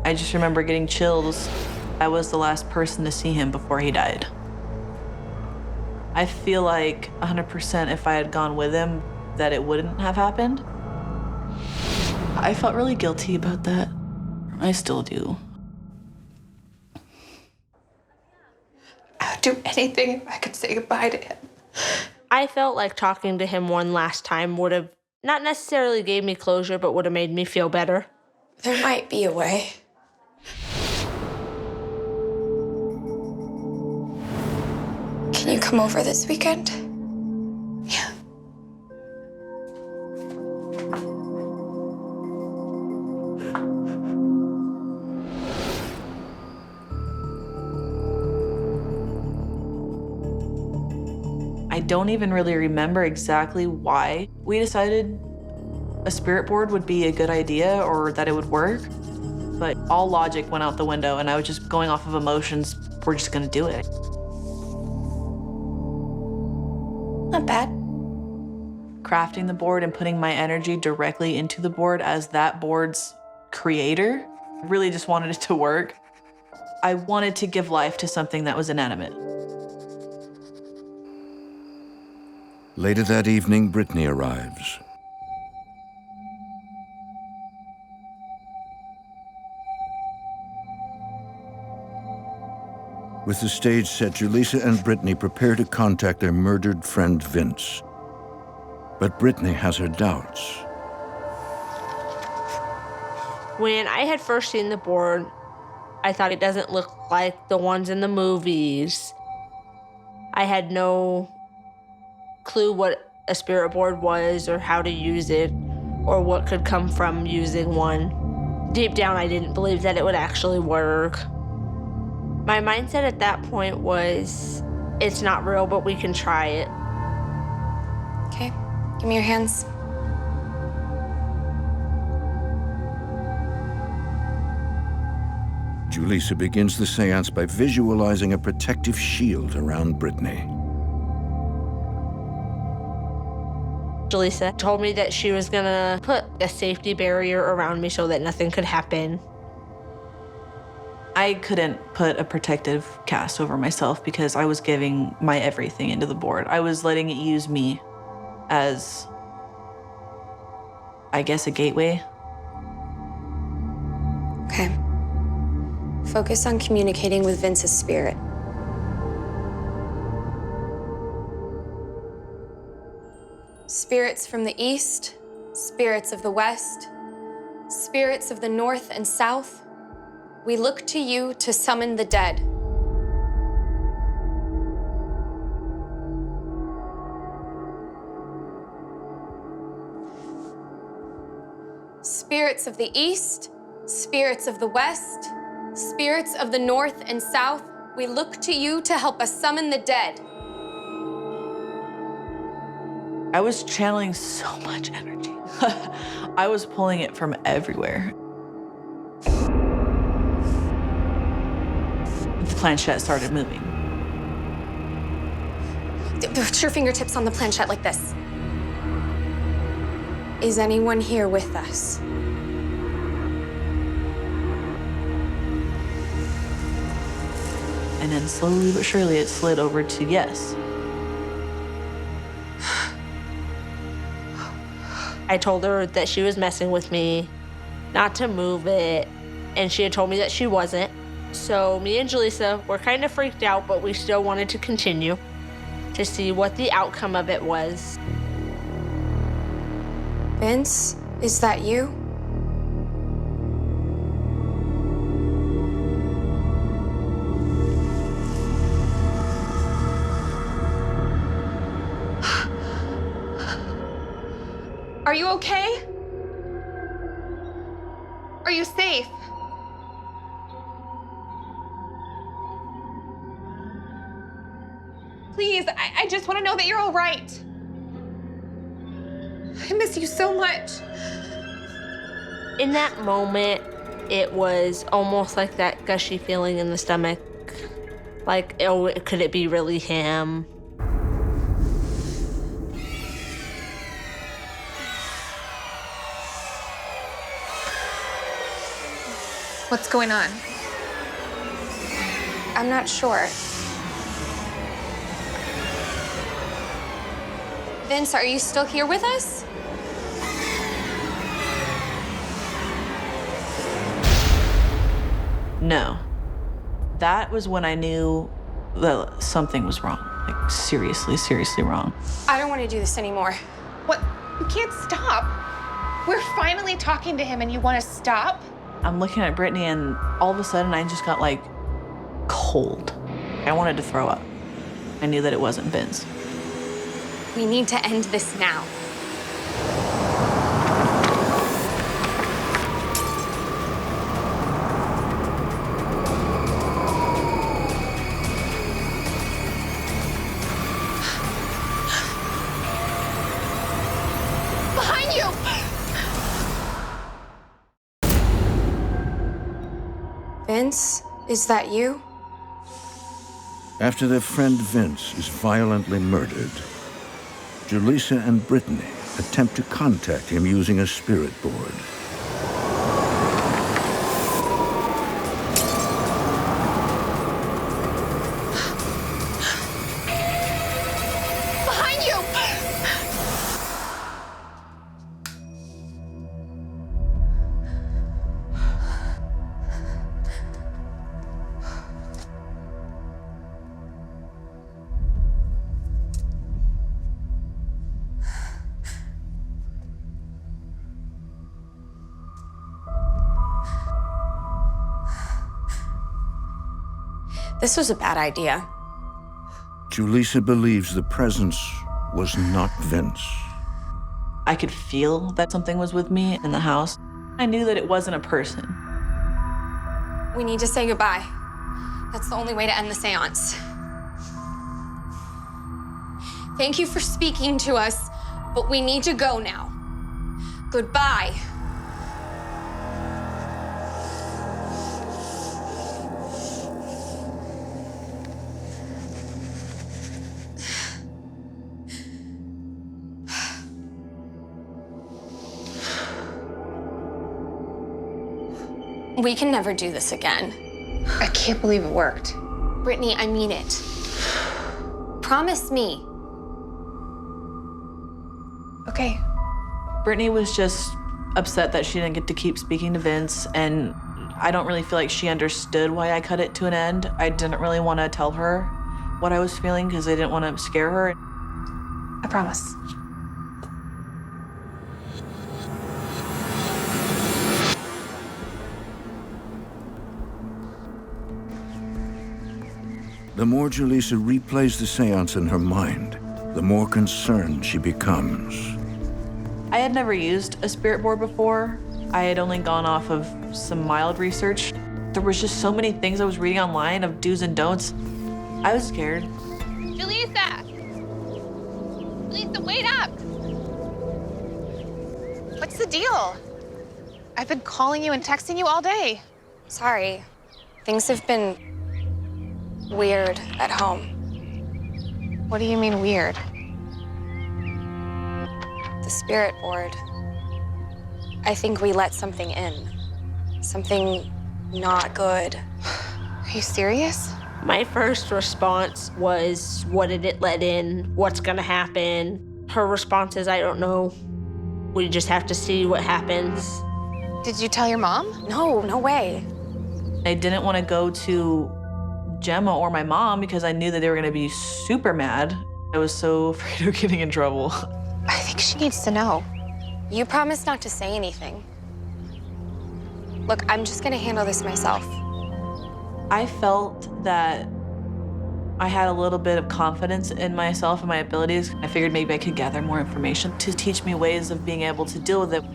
I just remember getting chills. I was the last person to see him before he died. I feel like 100% if I had gone with him, that it wouldn't have happened. I felt really guilty about that. I still do. I would do anything if I could say goodbye to him. I felt like talking to him one last time would have not necessarily gave me closure, but would have made me feel better. There might be a way. Can you come over this weekend? Yeah. I don't even really remember exactly why we decided a spirit board would be a good idea or that it would work, but all logic went out the window and I was just going off of emotions. We're just gonna do it. Not bad. Crafting the board and putting my energy directly into the board as that board's creator, really just wanted it to work. I wanted to give life to something that was inanimate. Later that evening, Brittany arrives. With the stage set, Julisa and Brittany prepare to contact their murdered friend Vince. But Brittany has her doubts. When I had first seen the board, I thought it doesn't look like the ones in the movies. I had no clue what a spirit board was or how to use it or what could come from using one. Deep down, I didn't believe that it would actually work. My mindset at that point was, it's not real, but we can try it. Okay, give me your hands. Julisa begins the seance by visualizing a protective shield around Brittany. Julisa told me that she was gonna put a safety barrier around me so that nothing could happen. I couldn't put a protective cast over myself because I was giving my everything into the board. I was letting it use me as, I guess, a gateway. Okay. Focus on communicating with Vince's spirit. Spirits from the east, spirits of the west, spirits of the north and south, we look to you to summon the dead. Spirits of the east, spirits of the west, spirits of the north and south, we look to you to help us summon the dead. I was channeling so much energy. I was pulling it from everywhere. The planchette started moving. Put your fingertips on the planchette like this. Is anyone here with us? And then slowly but surely it slid over to yes. I told her that she was messing with me, not to move it, and she had told me that she wasn't. So me and Julisa were kind of freaked out, but we still wanted to continue to see what the outcome of it was. Vince, is that you? Are you okay? Are you safe? Please, I just want to know that you're all right. I miss you so much. In that moment, it was almost like that gushy feeling in the stomach. Like, oh, could it be really him? What's going on? I'm not sure. Vince, are you still here with us? No. That was when I knew that something was wrong. Like, seriously, seriously wrong. I don't want to do this anymore. What? You can't stop. We're finally talking to him and you want to stop? I'm looking at Brittany and all of a sudden I just got like cold. I wanted to throw up. I knew that it wasn't Vince. We need to end this now. Behind you! Vince, is that you? After their friend Vince is violently murdered, Julisa and Brittany attempt to contact him using a spirit board. Behind you! This was a bad idea. Julisa believes the presence was not Vince. I could feel that something was with me in the house. I knew that it wasn't a person. We need to say goodbye. That's the only way to end the seance. Thank you for speaking to us, but we need to go now. Goodbye. We can never do this again. I can't believe it worked. Brittany, I mean it. Promise me. Okay. Brittany was just upset that she didn't get to keep speaking to Vince, and I don't really feel like she understood why I cut it to an end. I didn't really want to tell her what I was feeling because I didn't want to scare her. I promise. The more Julisa replays the seance in her mind, the more concerned she becomes. I had never used a spirit board before. I had only gone off of some mild research. There was just so many things I was reading online of do's and don'ts. I was scared. Julisa! Julisa, wait up! What's the deal? I've been calling you and texting you all day. Sorry. Things have been weird at home. What do you mean weird? The spirit board. I think we let something in. Something not good. Are you serious? My first response was, what did it let in? What's gonna happen? Her response is, I don't know. We just have to see what happens. Did you tell your mom? No, no way. I didn't want to go to Gemma or my mom because I knew that they were gonna be super mad. I was so afraid of getting in trouble. I think she needs to know. You promised not to say anything. Look, I'm just gonna handle this myself. I felt that I had a little bit of confidence in myself and my abilities. I figured maybe I could gather more information to teach me ways of being able to deal with it.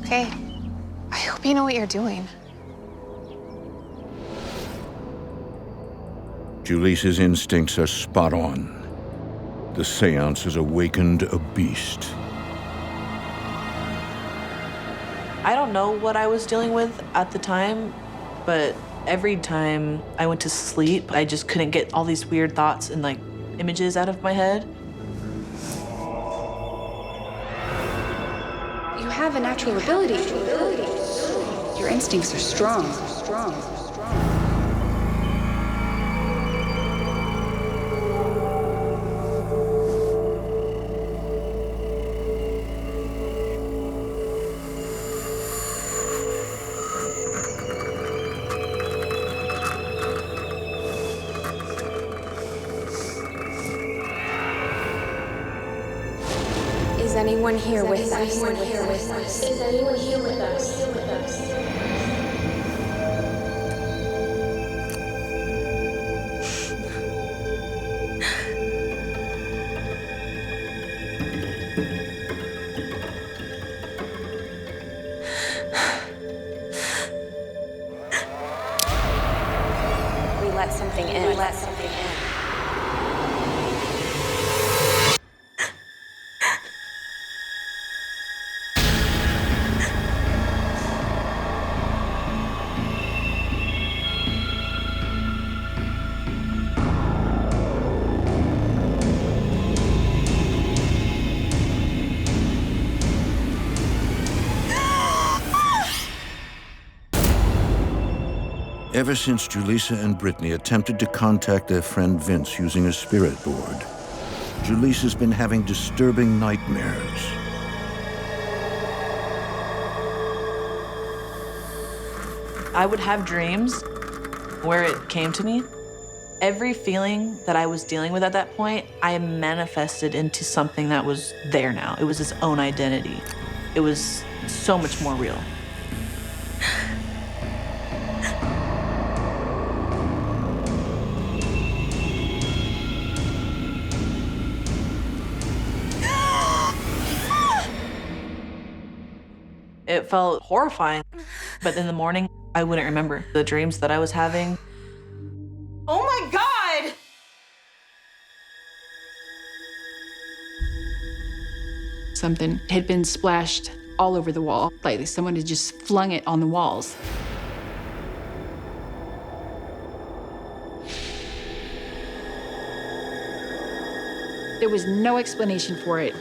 Okay. I hope you know what you're doing. Julisa's instincts are spot on. The seance has awakened a beast. I don't know what I was dealing with at the time, but every time I went to sleep, I just couldn't get all these weird thoughts and like images out of my head. You have a natural ability. Your instincts are strong. Is anyone here with us? Is anyone here with us? We let something in. Ever since Julisa and Brittany attempted to contact their friend Vince using a spirit board, Julisa's been having disturbing nightmares. I would have dreams where it came to me. Every feeling that I was dealing with at that point, I manifested into something that was there now. It was its own identity. It was so much more real. It felt horrifying, but in the morning, I wouldn't remember the dreams that I was having. Oh my God! Something had been splashed all over the wall, like someone had just flung it on the walls. There was no explanation for it.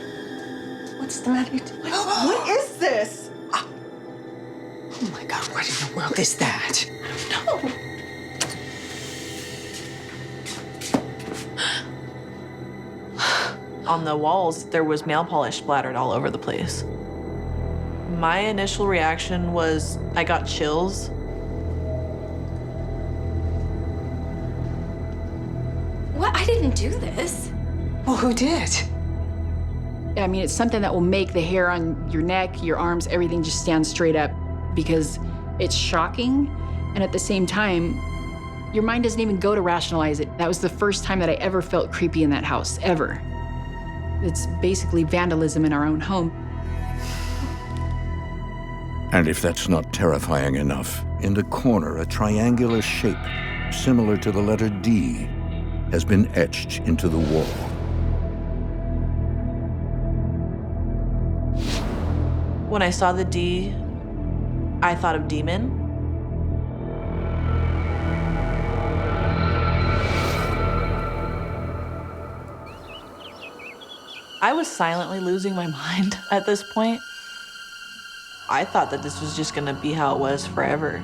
What's the matter? What is this? Oh my God, what in the world is that? No. On the walls, there was nail polish splattered all over the place. My initial reaction was I got chills. What? I didn't do this. Well, who did? I mean, it's something that will make the hair on your neck, your arms, everything just stand straight up because it's shocking. And at the same time, your mind doesn't even go to rationalize it. That was the first time that I ever felt creepy in that house, ever. It's basically vandalism in our own home. And if that's not terrifying enough, in the corner, a triangular shape, similar to the letter D, has been etched into the wall. When I saw the D, I thought of demon. I was silently losing my mind at this point. I thought that this was just gonna be how it was forever.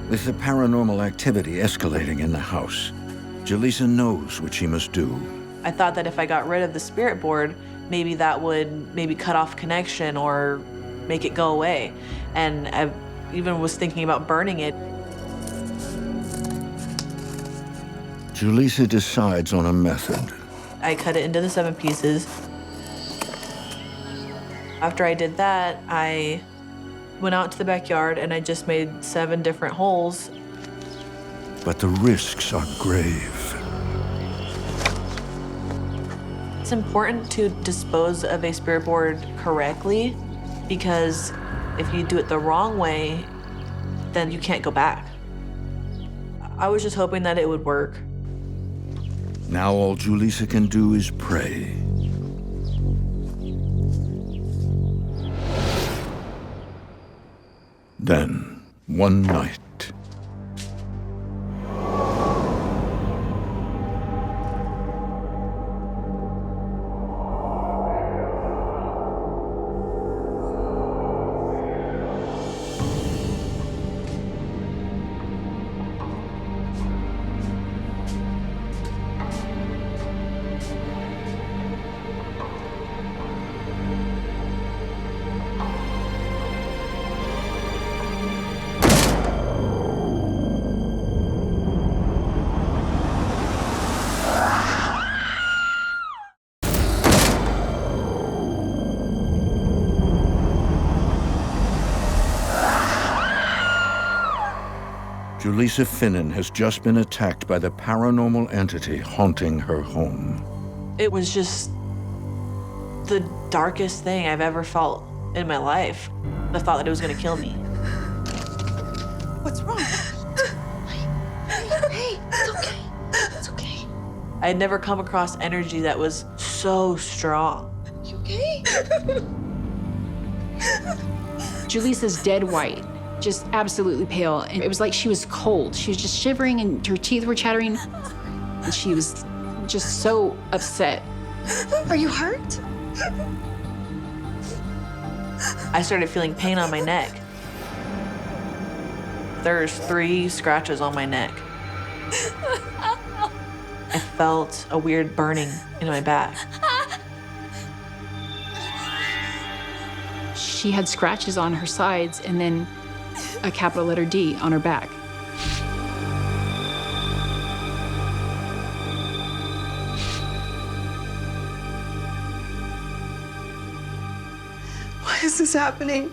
With the paranormal activity escalating in the house, Julisa knows what she must do. I thought that if I got rid of the spirit board, maybe that would cut off connection or make it go away. And I even was thinking about burning it. Julisa decides on a method. I cut it into the 7 pieces. After I did that, I went out to the backyard and I just made 7 different holes. But the risks are grave. It's important to dispose of a spirit board correctly because if you do it the wrong way, then you can't go back. I was just hoping that it would work. Now all Julisa can do is pray. Then, one night, Julisa Finnan has just been attacked by the paranormal entity haunting her home. It was just the darkest thing I've ever felt in my life. The thought that it was gonna kill me. What's wrong? Hey, it's okay. It's okay. I had never come across energy that was so strong. You okay? Julisa's dead white, just absolutely pale. And it was like she was cold. She was just shivering and her teeth were chattering. And she was just so upset. Are you hurt? I started feeling pain on my neck. There's 3 scratches on my neck. I felt a weird burning in my back. She had scratches on her sides and then a capital letter D on her back. Why is this happening?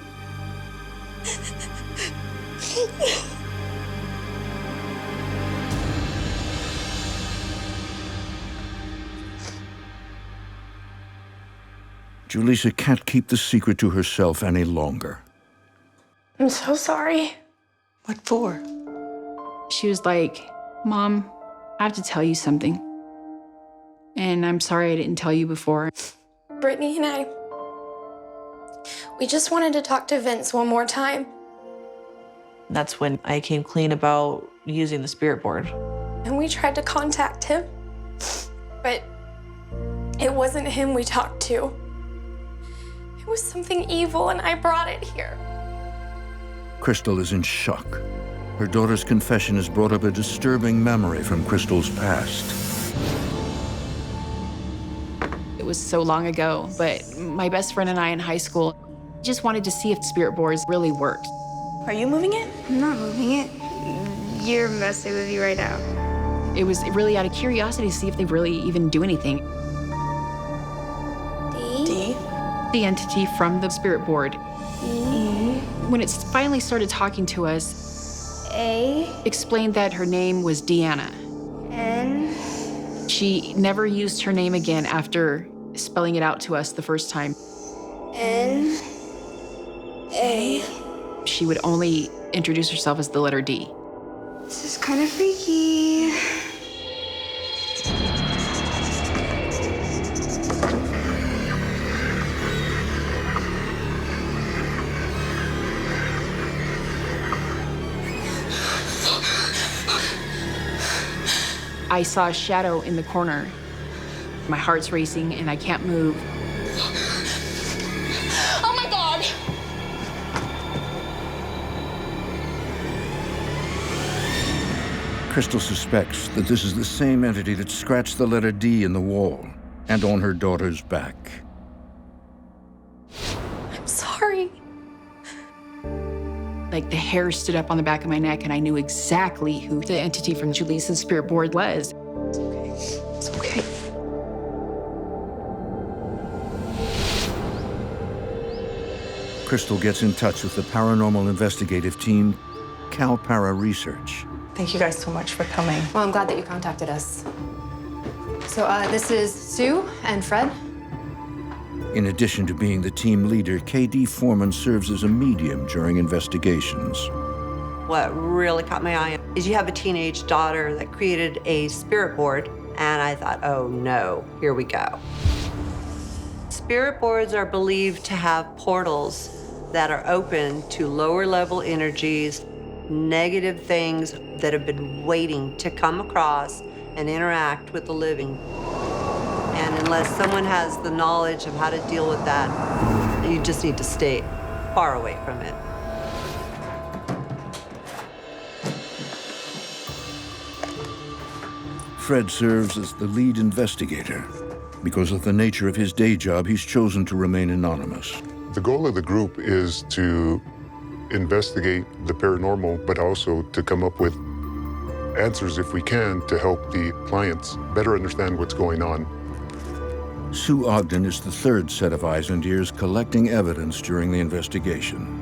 Julisa can't keep the secret to herself any longer. I'm so sorry. What for? She was like, Mom, I have to tell you something. And I'm sorry I didn't tell you before. Brittany and I, we just wanted to talk to Vince one more time. That's when I came clean about using the spirit board. And we tried to contact him, but it wasn't him we talked to. It was something evil, and I brought it here. Crystal is in shock. Her daughter's confession has brought up a disturbing memory from Crystal's past. It was so long ago, but my best friend and I in high school just wanted to see if spirit boards really worked. Are you moving it? I'm not moving it. You're messing with me right now. It was really out of curiosity to see if they really even do anything. D? The entity from the spirit board. E? When it finally started talking to us, A? Explained that her name was Deanna. N? She never used her name again after spelling it out to us the first time. N? A? She would only introduce herself as the letter D. This is kind of freaky. I saw a shadow in the corner. My heart's racing and I can't move. Oh my God! Crystal suspects that this is the same entity that scratched the letter D in the wall and on her daughter's back. I'm sorry. Like the hair stood up on the back of my neck and I knew exactly who the entity from Julisa's spirit board was. It's okay. Crystal gets in touch with the paranormal investigative team, Cal Para Research. Thank you guys so much for coming. Well, I'm glad that you contacted us. So this is Sue and Fred. In addition to being the team leader, KD Foreman serves as a medium during investigations. What really caught my eye is you have a teenage daughter that created a spirit board, and I thought, oh no, here we go. Spirit boards are believed to have portals that are open to lower level energies, negative things that have been waiting to come across and interact with the living. And unless someone has the knowledge of how to deal with that, you just need to stay far away from it. Fred serves as the lead investigator. Because of the nature of his day job, he's chosen to remain anonymous. The goal of the group is to investigate the paranormal, but also to come up with answers, if we can, to help the clients better understand what's going on. Sue Ogden is the third set of eyes and ears collecting evidence during the investigation.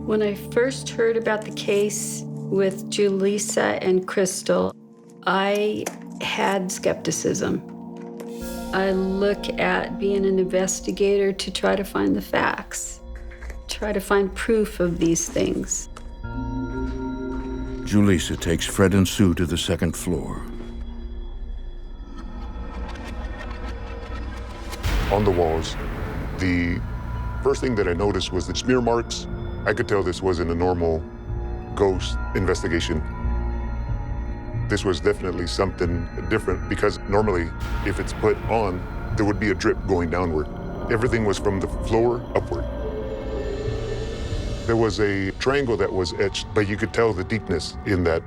When I first heard about the case with Julisa and Crystal, I had skepticism. I look at being an investigator to try to find the facts, try to find proof of these things. Julisa takes Fred and Sue to the second floor. On the walls, the first thing that I noticed was the smear marks. I could tell this wasn't a normal ghost investigation. This was definitely something different because normally, if it's put on, there would be a drip going downward. Everything was from the floor upward. There was a triangle that was etched, but you could tell the deepness in that.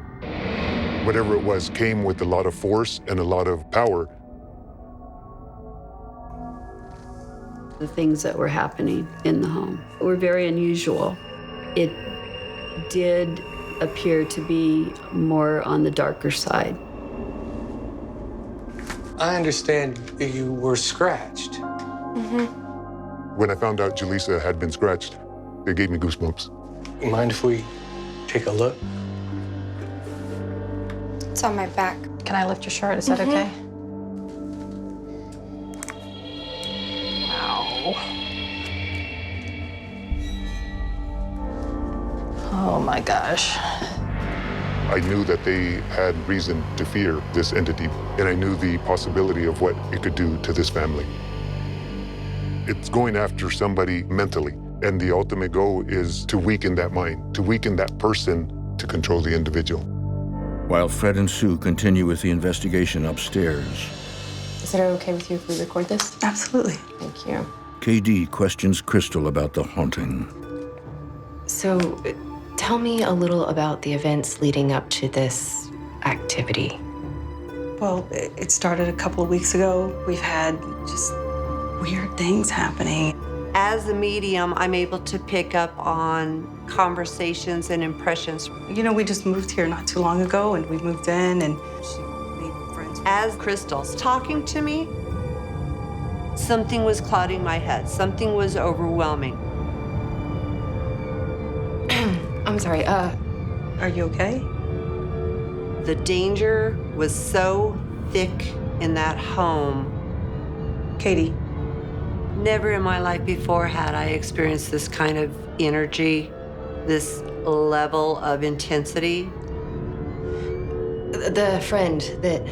Whatever it was came with a lot of force and a lot of power. The things that were happening in the home were very unusual. It did appear to be more on the darker side. I understand you were scratched. Mm-hmm. When I found out Julisa had been scratched, it gave me goosebumps. Mind if we take a look? It's on my back. Can I lift your shirt? Is that okay? Wow. Oh my gosh. I knew that they had reason to fear this entity, and I knew the possibility of what it could do to this family. It's going after somebody mentally, and the ultimate goal is to weaken that mind, to weaken that person to control the individual. While Fred and Sue continue with the investigation upstairs, Is it okay with you if we record this? Absolutely. Thank you. KD questions Crystal about the haunting. So, tell me a little about the events leading up to this activity. Well, it started a couple of weeks ago. We've had just weird things happening. As a medium, I'm able to pick up on conversations and impressions. You know, we just moved here not too long ago, and we moved in, and she made friends. As Crystal's talking to me, something was clouding my head. Something was overwhelming. I'm sorry, Are you okay? The danger was so thick in that home. Katie. Never in my life before had I experienced this kind of energy, this level of intensity. The friend that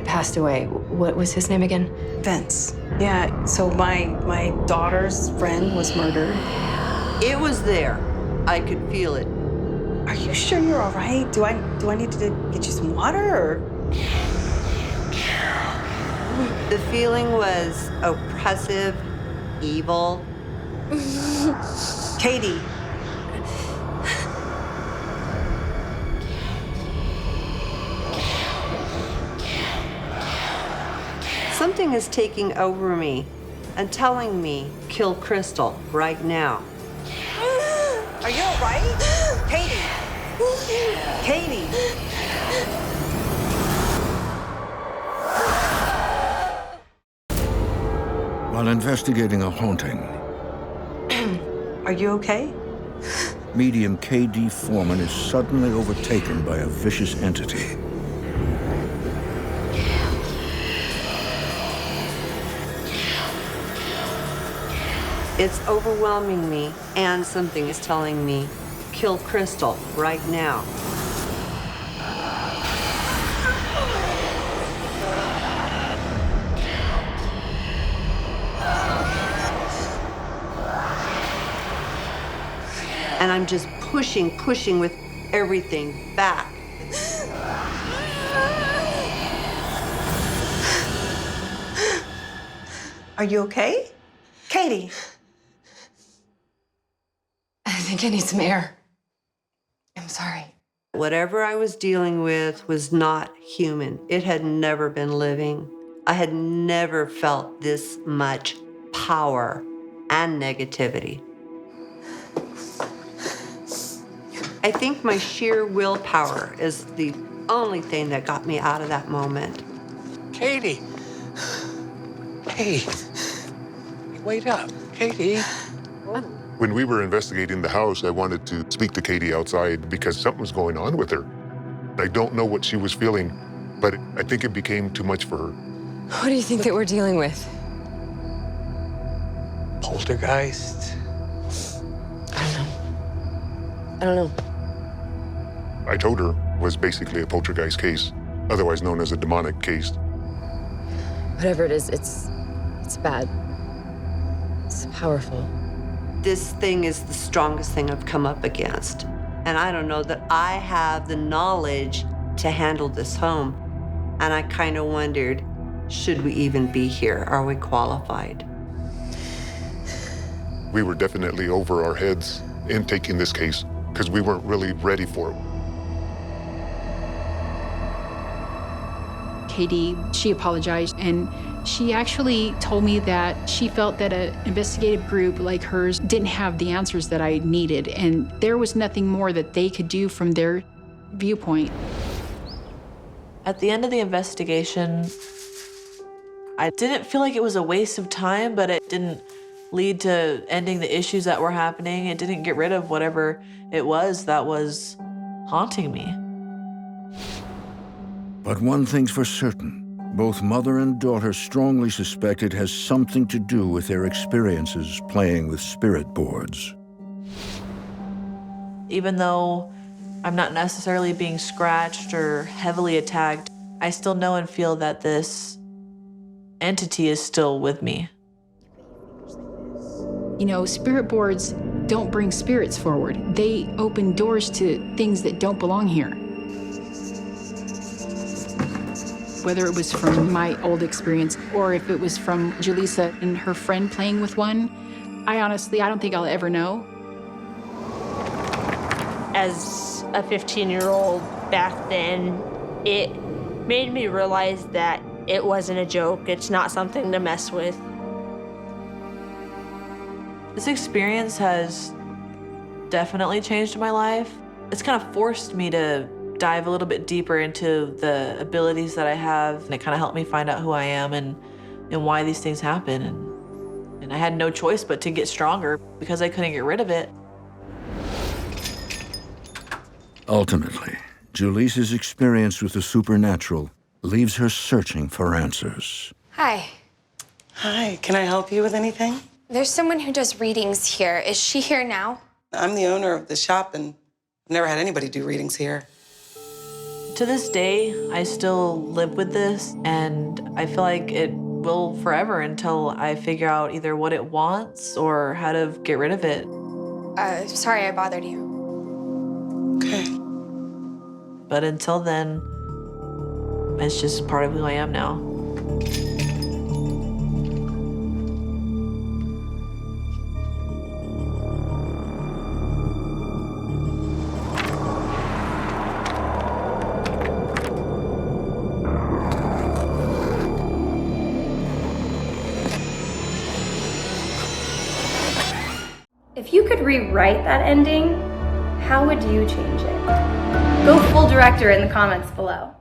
passed away, what was his name again? Vince. Yeah, so my daughter's friend was murdered. It was there. I could feel it. Are you sure you're all right? Do I need to get you some water, or? The feeling was oppressive, evil. Katie. Something is taking over me and telling me, kill Crystal right now. Are you all right? Katie. Katie. While investigating a haunting, Are you okay? medium KD Foreman is suddenly overtaken by a vicious entity. It's overwhelming me, and something is telling me, kill Crystal right now. And I'm just pushing with everything back. Are you okay? Katie. I think I need some air. I'm sorry. Whatever I was dealing with was not human. It had never been living. I had never felt this much power and negativity. I think my sheer willpower is the only thing that got me out of that moment. Katie. Hey. Wait up, Katie. When we were investigating the house, I wanted to speak to Katie outside because something was going on with her. I don't know what she was feeling, but I think it became too much for her. What do you think that we're dealing with? Poltergeist? I don't know. I told her it was basically a poltergeist case, otherwise known as a demonic case. Whatever it is, it's bad. It's powerful. This thing is the strongest thing I've come up against. And I don't know that I have the knowledge to handle this home. And I kind of wondered, should we even be here? Are we qualified? We were definitely over our heads in taking this case because we weren't really ready for it. Katie, she apologized, and she actually told me that she felt that an investigative group like hers didn't have the answers that I needed, and there was nothing more that they could do from their viewpoint. At the end of the investigation, I didn't feel like it was a waste of time, but it didn't lead to ending the issues that were happening. It didn't get rid of whatever it was that was haunting me. But one thing's for certain. Both mother and daughter strongly suspect it has something to do with their experiences playing with spirit boards. Even though I'm not necessarily being scratched or heavily attacked, I still know and feel that this entity is still with me. You know, spirit boards don't bring spirits forward. They open doors to things that don't belong here. Whether it was from my old experience or if it was from Julisa and her friend playing with one, I don't think I'll ever know. As a 15-year-old back then, it made me realize that it wasn't a joke. It's not something to mess with. This experience has definitely changed my life. It's kind of forced me to dive a little bit deeper into the abilities that I have, and it kind of helped me find out who I am and why these things happen. And I had no choice but to get stronger because I couldn't get rid of it. Ultimately, Julisa's experience with the supernatural leaves her searching for answers. Hi. Hi, can I help you with anything? There's someone who does readings here. Is she here now? I'm the owner of the shop, and I've never had anybody do readings here. To this day, I still live with this, and I feel like it will forever until I figure out either what it wants or how to get rid of it. Sorry I bothered you. Okay. But until then, it's just part of who I am now. If you could rewrite that ending, how would you change it? Go full director in the comments below.